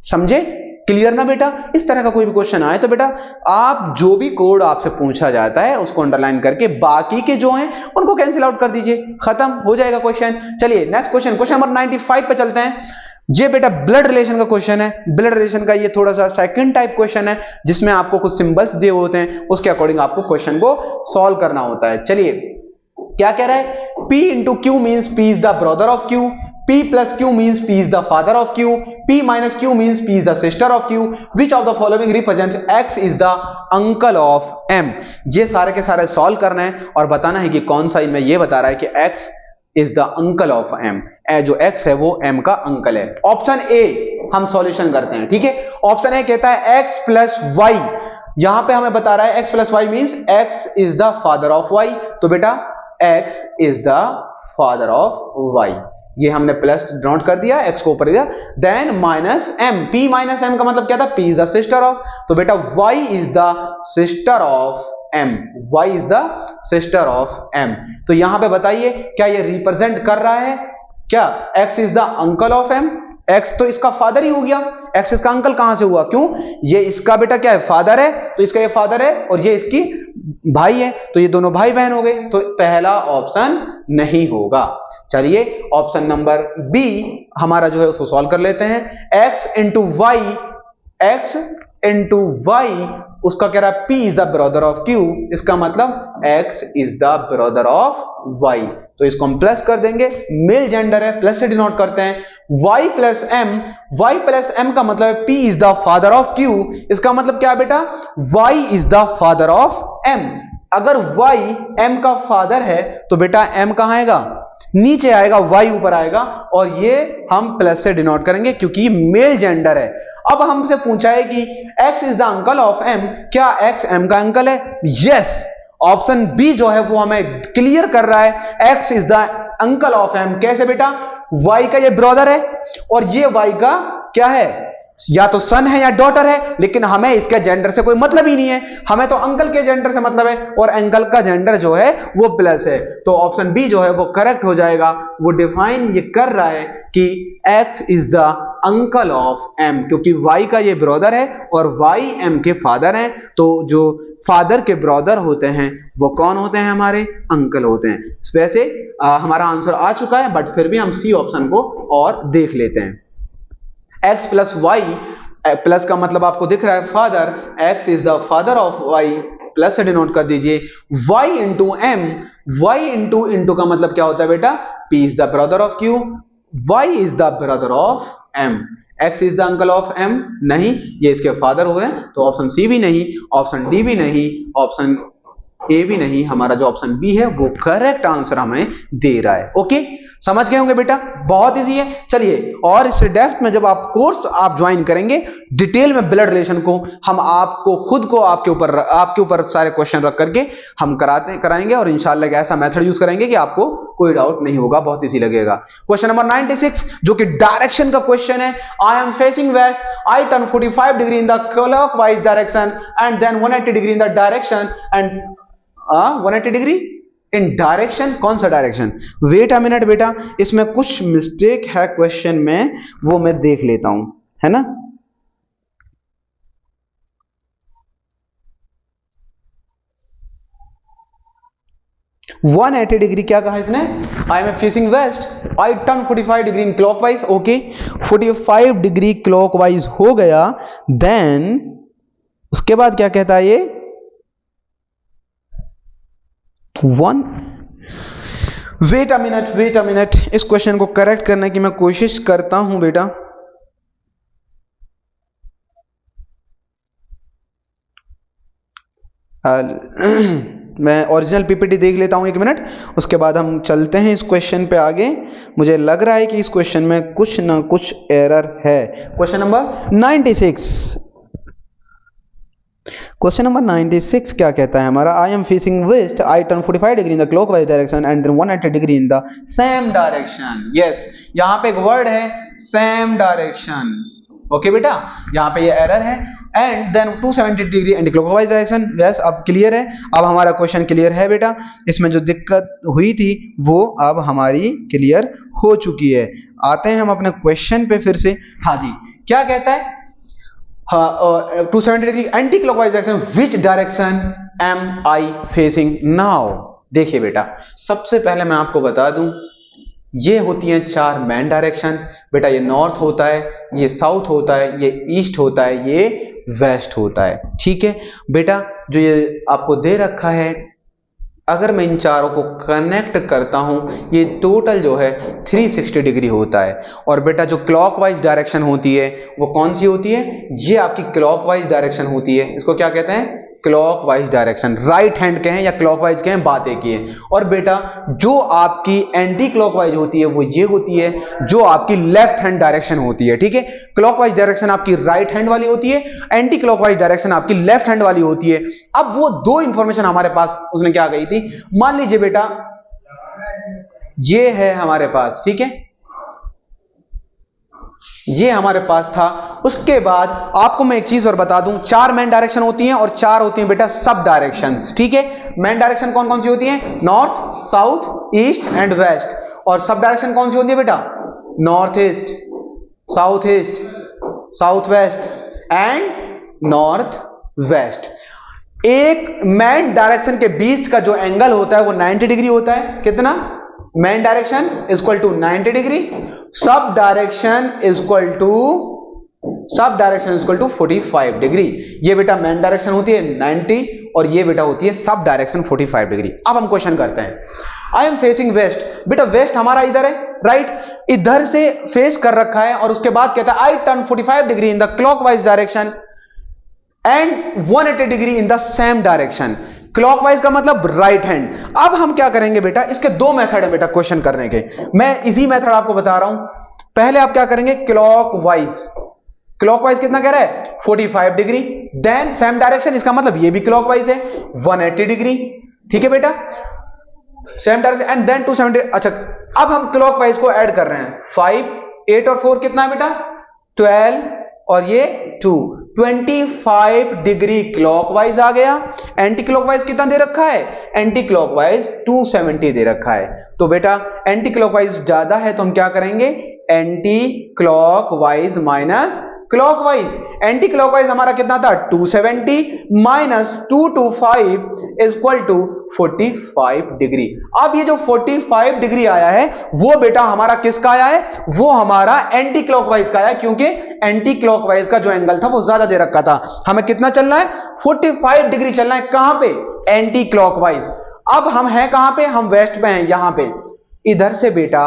समझे, क्लियर ना बेटा। इस तरह का कोई भी क्वेश्चन आए तो बेटा आप जो भी कोड आपसे पूछा जाता है उसको अंडरलाइन करके बाकी के जो हैं उनको कैंसिल आउट कर दीजिए, खत्म हो जाएगा क्वेश्चन। चलिए नेक्स्ट क्वेश्चन, क्वेश्चन नंबर 95 पे चलते हैं। ये बेटा ब्लड रिलेशन का क्वेश्चन है। ब्लड रिलेशन का ये थोड़ा सा सेकंड टाइप क्वेश्चन है जिसमें आपको कुछ सिंबल्स दिए होते हैं, उसके अकॉर्डिंग आपको क्वेश्चन को सॉल्व करना होता है। चलिए क्या कह रहा है, P into Q means P is the brother of Q, P plus Q means P is the father of Q, P minus Q means P is the sister of Q, which of the following represent X is the uncle of M। ये सारे के सारे solve करना है और बताना है कि कौन सा इनमें ये बता रहा है कि X is the uncle of M, जो X है वो M का अंकल है। ऑप्शन ए हम सॉल्यूशन करते हैं, ठीक है। ऑप्शन ए कहता है X प्लस वाई यहां पे हमें बता रहा है x plus Y means x is the father of y, तो बेटा x is the father of y, ये हमने प्लस नोट कर दिया, x को ऊपर दिया, then minus m, p minus m का मतलब क्या था, p is the sister of, तो बेटा y is the sister of m, y is the sister of m। तो यहां पे बताइए क्या ये रिप्रेजेंट कर रहा है, क्या x is the uncle of m, x तो इसका फादर ही हो गया, x इसका अंकल कहां से हुआ, क्यों, ये इसका बेटा क्या है, फादर है, तो इसका ये फादर है और ये इसकी भाई है, तो ये दोनों भाई बहन हो गए, तो पहला ऑप्शन नहीं होगा। चलिए ऑप्शन नंबर बी हमारा जो है उसको सॉल्व कर लेते हैं। x इंटू वाई उसका कह रहा है p is the brother of q, इसका मतलब x is the brother of y, तो इसको हम प्लस कर देंगे, मेल जेंडर है प्लस से डिनोट करते हैं, y प्लस m का मतलब है p is the father of q, इसका मतलब क्या है बेटा, y is the father of m। अगर y m का फादर है तो बेटा m कहां आएगा, नीचे आएगा, y ऊपर आएगा, और ये हम प्लस से डिनोट करेंगे क्योंकि मेल जेंडर है। अब हमसे पूछा है कि x is the uncle of m, क्या x m का अंकल है, यस, ऑप्शन बी जो है वो हमें क्लियर कर रहा है, x is the uncle of m, कैसे बेटा, y का ये ब्रदर है और ये y का क्या है, या तो सन है या डॉटर है, लेकिन हमें इसके जेंडर से कोई मतलब ही नहीं है, हमें तो अंकल के जेंडर से मतलब है, और अंकल का जेंडर जो है वो प्लस है, तो ऑप्शन बी जो है वो करेक्ट हो जाएगा। वो डिफाइन ये कर रहा है कि x is the uncle of m, क्योंकि y का ये ब्रदर है और y m के फादर हैं, तो जो फादर के ब्रदर होते हैं वो कौन होते हैं, हमारे अंकल होते हैं। वैसे हमारा आंसर आ चुका है, बट फिर भी हम सी ऑप्शन को और देख लेते हैं। x प्लस वाई, प्लस का मतलब आपको दिख रहा है father, x is the father of y, plus से डिनोट कर दीजिए, y into m, y into का मतलब क्या होता है बेटा, p is the brother of q, y is the brother of m, x is the uncle of m, नहीं, ये इसके फादर हो रहे हैं, तो ऑप्शन सी भी नहीं, ऑप्शन डी भी नहीं, ऑप्शन ए भी नहीं, हमारा जो ऑप्शन बी है वो करेक्ट आंसर हमें दे रहा है। ओके, समझ गए होंगे बेटा, बहुत इजी है। चलिए, और इस डेप्थ में जब आप कोर्स आप ज्वाइन करेंगे डिटेल में ब्लड रिलेशन को, हम आपको खुद को आपके ऊपर सारे क्वेश्चन रख करके हम कराएंगे, और इंशाल्लाह ऐसा मेथड यूज करेंगे कि आपको कोई डाउट नहीं होगा, बहुत इजी लगेगा। क्वेश्चन नंबर 96 जो कि डायरेक्शन का क्वेश्चन है, I am facing west, I turn 45 degree in the clockwise direction and then 180 degree in the direction and 180 degree in direction, कौन सा डायरेक्शन, वेट अ मिनट बेटा, इसमें कुछ मिस्टेक है क्वेश्चन में, वो मैं देख लेता हूं, है ना। वन 180 डिग्री क्या कहा इसने, आई am facing west, I turn 45 degree in clockwise, okay, 45 degree clockwise हो गया, देन उसके बाद क्या कहता है ये, वेट अ मिनट, इस क्वेश्चन को करेक्ट करने की मैं कोशिश करता हूं बेटा। मैं ओरिजिनल पीपीटी देख लेता हूं, 1 मिनट, उसके बाद हम चलते हैं इस क्वेश्चन पे आगे। मुझे लग रहा है कि इस क्वेश्चन में कुछ ना कुछ एरर है। क्वेश्चन नंबर 96, क्वेश्चन नंबर 96 क्या कहता है हमारा, I am facing west, I turn 45 degree in the clockwise direction and then 180 degree in the same direction. Yes, यहां पे एक वर्ड है सेम डायरेक्शन, ओके बेटा, यहां पे ये एरर है, and then 270 degree anticlockwise direction. Yes, अब क्लियर है, अब हमारा क्वेश्चन क्लियर है बेटा, इसमें जो दिक्कत हुई थी वो अब हमारी क्लियर हो चुकी है। आते हैं हम अपने क्वेश्चन पे फिर से। हाँ जी, क्या कहता है, 270 degree anticlockwise direction, which direction am I facing now. देखिए बेटा, सबसे पहले मैं आपको बता दूं, ये होती हैं 4 मेन डायरेक्शन बेटा, ये नॉर्थ होता है, ये साउथ होता है, ये ईस्ट होता है, ये वेस्ट होता है, ठीक है बेटा। जो ये आपको दे रखा है, अगर मैं इन चारों को कनेक्ट करता हूं, ये टोटल जो है 360 डिग्री होता है। और बेटा जो क्लॉकवाइज डायरेक्शन होती है वो कौन सी होती है, ये आपकी क्लॉकवाइज डायरेक्शन होती है, इसको क्या कहते हैं, क्लॉकवाइज डायरेक्शन, राइट हैंड के हैं या क्लॉकवाइज के हैं, बात एक ही है। और बेटा जो आपकी एंटी क्लॉकवाइज होती है वो ये होती है, जो आपकी लेफ्ट हैंड डायरेक्शन होती है। ठीक है, क्लॉकवाइज डायरेक्शन आपकी राइट हैंड वाली होती है, एंटी क्लॉकवाइज डायरेक्शन आपकी लेफ्ट हैंड वाली होती है। अब वो दो इंफॉर्मेशन हमारे पास उसने क्या कही थी, मान लीजिए बेटा ये है हमारे पास, ठीक है, ये हमारे पास था। उसके बाद आपको मैं एक चीज और बता दूं, चार मेन डायरेक्शन होती हैं और चार होती हैं बेटा सब डायरेक्शंस। ठीक है, मेन डायरेक्शन कौन कौन सी होती हैं, north, south, east and west. और सब डायरेक्शन कौन सी होती है बेटा, north east, south west and north west. एक मेन डायरेक्शन के बीच का जो एंगल होता है वो 90 डिग्री होता है। कितना, main direction is equal to 90 degree, सब direction is equal to 45 degree. ये बेटा मेन डायरेक्शन होती है 90 और ये बेटा होती है सब डायरेक्शन 45 डिग्री। अब हम क्वेश्चन करते हैं, आई एम फेसिंग वेस्ट। बेटा वेस्ट हमारा इधर है, राइट, इधर से फेस कर रखा है और उसके बाद कहता है आई turn 45 degree in the clockwise direction and 180 degree in the same direction. Clockwise का मतलब राइट हैंड। अब हम क्या करेंगे बेटा, इसके दो मेथड है बेटा क्वेश्चन करने के, मैं इजी मेथड आपको बता रहा हूं। पहले आप क्या करेंगे, क्लॉकवाइज, क्लॉकवाइज कितना कह रहा है 45 डिग्री, देन सेम डायरेक्शन, इसका मतलब ये भी क्लॉकवाइज है 180 डिग्री। ठीक है बेटा, सेम डायरेक्शन एंड देन 270। अच्छा, अब हम क्लॉकवाइज को ऐड कर रहे हैं, 5, 8 और 4 कितना है बेटा 12 और ये 2, 25 डिग्री क्लॉकवाइज आ गया। एंटी क्लॉकवाइज कितना दे रखा है, एंटी क्लॉकवाइज 270 दे रखा है। तो बेटा एंटी क्लॉकवाइज ज्यादा है तो हम क्या करेंगे, anticlockwise minus clockwise. Anticlockwise हमारा कितना था 270 minus 225 is equal to 45 degree. अब ये जो 45 डिग्री आया है वो बेटा हमारा किसका आया है, वो हमारा एंटी क्लॉकवाइज का आया, क्योंकि एंटी क्लॉकवाइज का जो एंगल था वो ज्यादा दे रखा था। हमें कितना चलना है 45 डिग्री चलना है, कहां पे, एंटी क्लॉकवाइज। अब हम हैं कहां पे, हम वेस्ट पे हैं, यहां पे। इधर से बेटा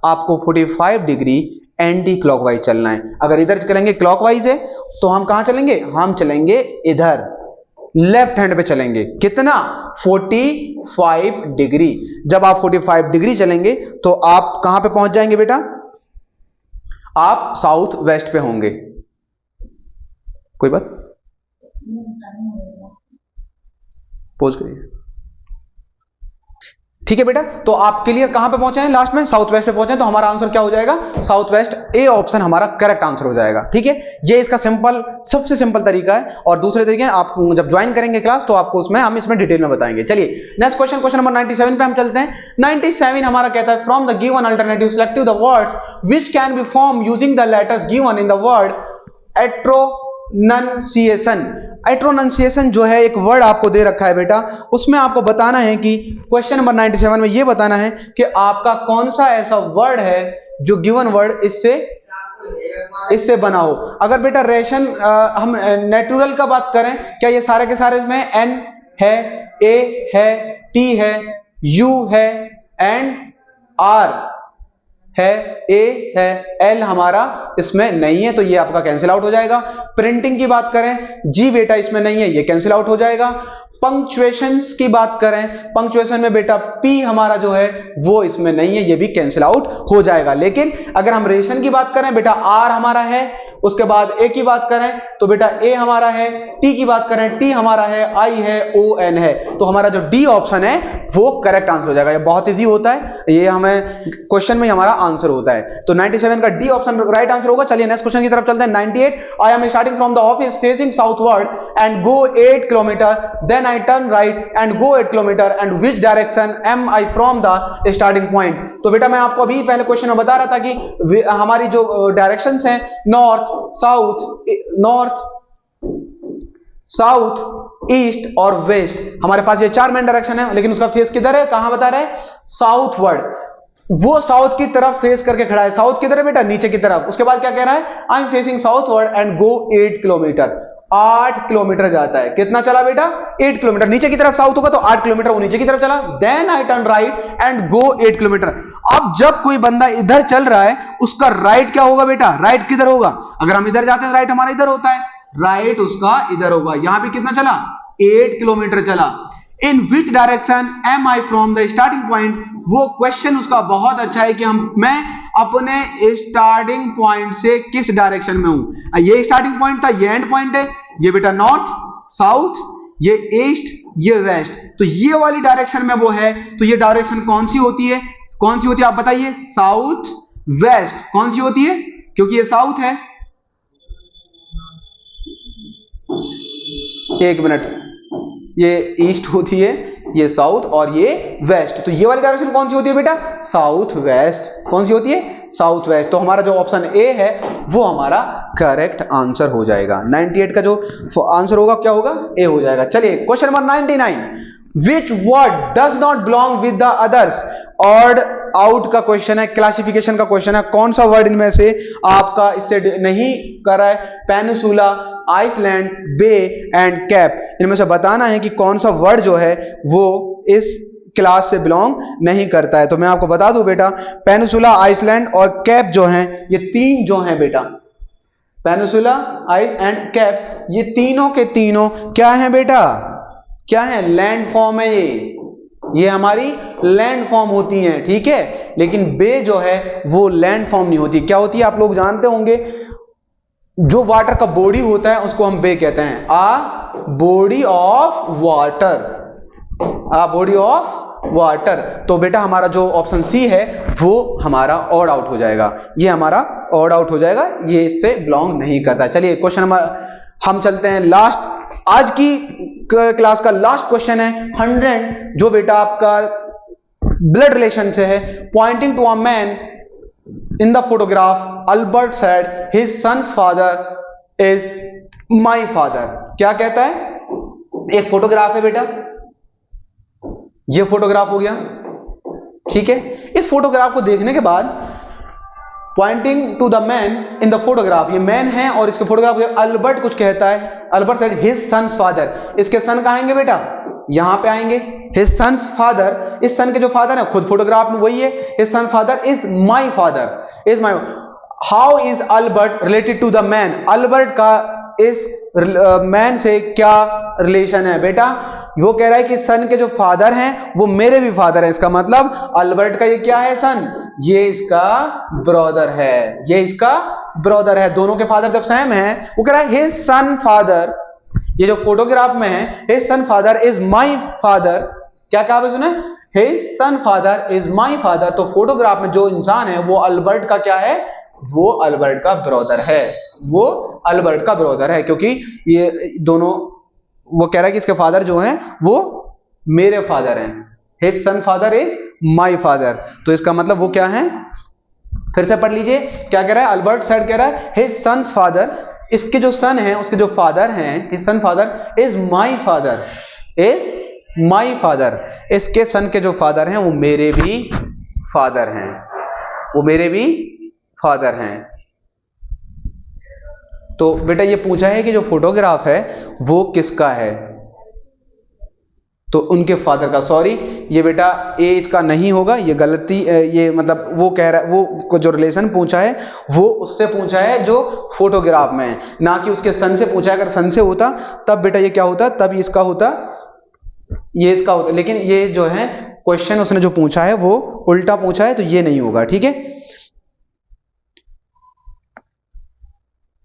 आपको 45 डिग्री एंटी क्लॉकवाइज चलना है। अगर इधर चलेंगे क्लॉकवाइज है तो हम कहां चलेंगे, हम चलेंगे इधर लेफ्ट हैंड पे चलेंगे। कितना 45 डिग्री। जब आप 45 डिग्री चलेंगे तो आप कहां पे पहुंच जाएंगे बेटा, आप साउथ वेस्ट पे होंगे। कोई बात, पोज करिए। ठीक है बेटा, तो आप क्लियर कहां पे पहुंचे हैं, लास्ट में साउथ वेस्ट पे पहुंचे हैं। तो हमारा आंसर क्या हो जाएगा, साउथ वेस्ट, ए ऑप्शन हमारा करेक्ट आंसर हो जाएगा। ठीक है, ये इसका सिंपल, सबसे सिंपल तरीका है। और दूसरे तरीके आप जब ज्वाइन करेंगे क्लास तो आपको उसमें हम इसमें डिटेल में बताएंगे। चलिए नेक्स्ट क्वेश्चन, क्वेश्चन नंबर 97 पे हम चलते हैं। 97 हमारा कहता है, from the given alternative select the words which can be form using the letters given in the word एट्रोनंसिएशन। एट्रोनंसिएशन जो है एक वर्ड आपको दे रखा है बेटा, उसमें आपको बताना है कि क्वेश्चन नंबर 97 में ये बताना है कि आपका कौन सा ऐसा वर्ड है जो गिवन वर्ड इससे बना हो। अगर बेटा रेशन हम नेचुरल का बात करें, क्या ये सारे के सारे इसमें एन है, ए है, टी है, यू है एंड आर है, ए है, एल हमारा इसमें नहीं है तो ये आपका कैंसिल आउट हो जाएगा। प्रिंटिंग की बात करें, जी बेटा इसमें नहीं है, ये कैंसिल आउट हो जाएगा। पंक्चुएशंस की बात करें, पंक्चुएशन में बेटा पी हमारा जो है वो इसमें नहीं है, ये भी कैंसिल आउट हो जाएगा। लेकिन अगर हम रेशन की बात करें बेटा आर हमारा है, उसके बाद ए की बात करें तो बेटा ए हमारा है, टी की बात करें टी हमारा है, आई है, ओ एन है। तो हमारा जो डी ऑप्शन है वो करेक्ट आंसर हो जाएगा। ये बहुत इजी होता है, ये हमें क्वेश्चन में हमारा आंसर होता है। तो 97 का डी ऑप्शन राइट आंसर होगा। चलिए नेक्स्ट क्वेश्चन की तरफ चलते हैं। 98, I am starting from the office facing southward and go 8 kilometre, then I turn right and go 8 kilometre and which direction am I from the starting point. तो बेटा मैं आपको अभी पहले क्वेश्चन में बता रहा था कि हमारी जो डायरेक्शंस हैं नॉर्थ, साउथ, ईस्ट और वेस्ट, हमारे पास ये चार मेन डायरेक्शन है, लेकिन उसका फेस किधर है, कहां बता रहे हैं, साउथवर्ड। वो साउथ की तरफ फेस करके खड़ा है। साउथ किधर है बेटा, नीचे की तरफ। उसके बाद क्या कह रहा है, I am facing southward and go 8 kilometre. 8 kilometre जाता है। कितना चला बेटा, 8 किलोमीटर। नीचे की तरफ साउथ होगा तो 8 किलोमीटर वो नीचे की तरफ चला। Then I turn right and go 8 kilometre. अब जब कोई बंदा इधर चल रहा है उसका राइट क्या होगा बेटा, राइट किधर होगा, अगर हम इधर जाते हैं राइट हमारा इधर होता है, राइट उसका इधर होगा। यहां पे कितना चला 8 किलोमीटर चला। In which direction am I from the starting point, वो क्वेश्चन उसका बहुत अच्छा है कि मैं अपने स्टार्टिंग पॉइंट से किस डायरेक्शन में हूं। ये स्टार्टिंग पॉइंट था, ये एंड पॉइंट है, ये बेटा नॉर्थ, साउथ, ये ईस्ट, ये वेस्ट, तो ये वाली डायरेक्शन में वो है, तो ये डायरेक्शन कौन सी होती है, कौन सी होती है आप बताइए, साउथ वेस्ट। कौन सी होती है, क्योंकि ये साउथ है। एक मिनट, ये ईस्ट होती है, ये साउथ और ये वेस्ट, तो ये वाली डायरेक्शन कौन सी होती है बेटा, साउथ वेस्ट। कौन सी होती है, साउथ वेस्ट। तो हमारा जो ऑप्शन ए है वो हमारा करेक्ट आंसर हो जाएगा। 98 का जो आंसर होगा क्या होगा, ए हो जाएगा। चलिए question number 99, which word does not belong with the others. Odd out का क्वेश्चन है, क्लासिफिकेशन का क्वेश्चन है। कौन सा वर्ड इनमें से आपका इससे नहीं कर रहा है, peninsula, island, bay and cape, इनमें से बताना है कि कौन सा वर्ड जो है वो इस क्लास से बिलोंग नहीं करता है। तो मैं आपको बता दूं बेटा, पेनिसुला, आइसलैंड और कैप जो हैं, ये तीन जो हैं बेटा, पेनिसुला, आइस एंड कैप, ये तीनों के तीनों क्या हैं बेटा, क्या है, लैंड फॉर्म है। ये हमारी लैंड फॉर्म होती हैं, ठीक है। लेकिन बे जो है वो लैंड फॉर्म नहीं होती। क्या होती है आप लोग जानते होंगे, जो वाटर का बॉडी होता है उसको हम बे कहते हैं, a body of water, a body of water. तो बेटा हमारा जो ऑप्शन सी है वो हमारा ऑड आउट हो जाएगा, ये हमारा ऑड आउट हो जाएगा, ये इससे बिलोंग नहीं करता। चलिए क्वेश्चन नंबर हम चलते हैं लास्ट, आज की क्लास का लास्ट क्वेश्चन है 100, जो बेटा आपका ब्लड रिलेशन से है। Pointing to a man in the photograph, Albert said his son's father is my father। क्या कहता है, एक फोटोग्राफ है बेटा, ये फोटोग्राफ हो गया, ठीक है। इस फोटोग्राफ को देखने के बाद pointing to the man in the photograph, ये मैन है और इसके फोटोग्राफ अल्बर्ट कुछ कहता है। Albert said his sons father, इसके सन कहाँ आएंगे बेटा, यहां पे आएंगे। हिज सन्स फादर, इस सन के जो फादर है खुद फोटोग्राफ में वही है, his son father is my father, is my. How is Albert related to the man, Albert का इस मैन से क्या रिलेशन है बेटा, वो कह रहा है कि सन के जो फादर हैं वो मेरे भी फादर हैं। इसका मतलब अल्बर्ट का ये क्या है, सन, ये इसका ब्रदर है, ये इसका ब्रदर है। दोनों के फादर जब सेम है, वो कह रहा है हिज सन फादर, ये जो फोटोग्राफ में है, his son father is my father. क्या कहा आपने सुना, his son father is my father. तो फोटोग्राफ में जो इंसान है वो अल्बर्ट का क्या है, वो अल्बर्ट का ब्रदर है, वो अल्बर्ट का ब्रदर है, क्योंकि ये दोनों, वो कह रहा है कि इसके फादर जो हैं वो मेरे फादर हैं, his son father is my father. तो इसका मतलब वो क्या है, फिर से पढ़ लीजिए, क्या कह रहा है, अल्बर्ट सेड कह रहा है हिज सन्स फादर, इसके जो सन हैं उसके जो फादर हैं, his son father is my father, is my father, इसके सन के जो फादर हैं वो मेरे भी फादर हैं, वो मेरे भी फादर हैं। तो बेटा ये पूछा है कि जो फोटोग्राफ है वो किसका है, तो उनके फादर का। सॉरी ये बेटा ए इसका नहीं होगा, ये गलती, ये मतलब वो कह रहा है, वो जो रिलेशन पूछा है वो उससे पूछा है जो फोटोग्राफ में है, ना कि उसके सन से पूछा है। अगर सन से होता तब बेटा ये क्या होता, तब इसका होता, ये इसका होता। लेकिन ये जो है क्वेश्चन उसने जो पूछा है वो उल्टा पूछा है, तो ये नहीं होगा, ठीक है।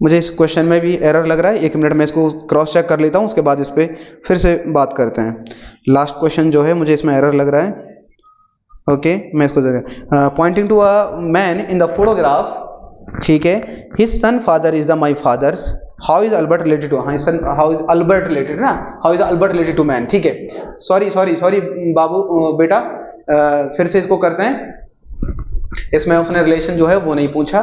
मुझे इस क्वेश्चन में भी एरर लग रहा है, एक मिनट में इसको क्रॉस चेक कर लेता हूं, उसके बाद इस पे फिर से बात करते हैं। लास्ट क्वेश्चन जो है मुझे इसमें एरर लग रहा है, ओके। मैं इसको pointing to a man in the photograph, ठीक है, his son father is the my fathers, how is Albert related to, हाँ son, how is Albert related ना, how is Albert related to man, ठीक है। Sorry बाबू बेटा, फिर से इसको करते हैं। इसमें उसने रिलेशन जो है वो नहीं पूछा।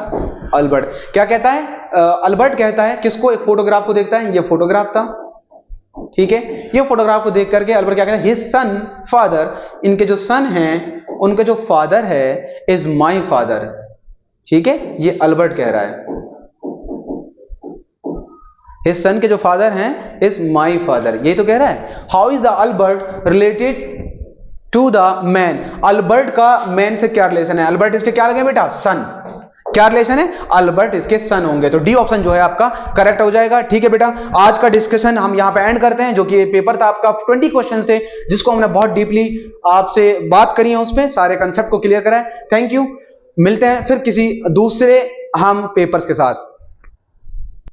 अल्बर्ट क्या कहता है, अल्बर्ट कहता है किसको, एक फोटोग्राफ को देखता है, ये फोटोग्राफ था, ठीक है। ये फोटोग्राफ को देख करके अल्बर्ट क्या कहता है, हिज सन फादर, इनके जो सन हैं उनके जो फादर है इज माई फादर, ठीक है, ये अल्बर्ट कह रहा है। हिज सन के जो फादर हैं इज माई फादर, यही तो कह रहा है। How is the Albert related to the man, Albert का मैन से क्या रिलेशन है, अल्बर्ट इसके क्या लगे बेटा, सन, क्या रिलेशन है? अल्बर्ट इसके सन होंगे। तो डी ऑप्शन जो है आपका करेक्ट हो जाएगा। ठीक है बेटा, आज का डिस्कशन हम यहां पे एंड करते हैं, जो कि पेपर था आपका 20 क्वेश्चन थे, जिसको हमने बहुत डीपली आपसे बात करी है, उसमें सारे कंसेप्ट को क्लियर करा है। Thank you. मिलते हैं फिर किसी दूसरे हम पेपर्स के साथ।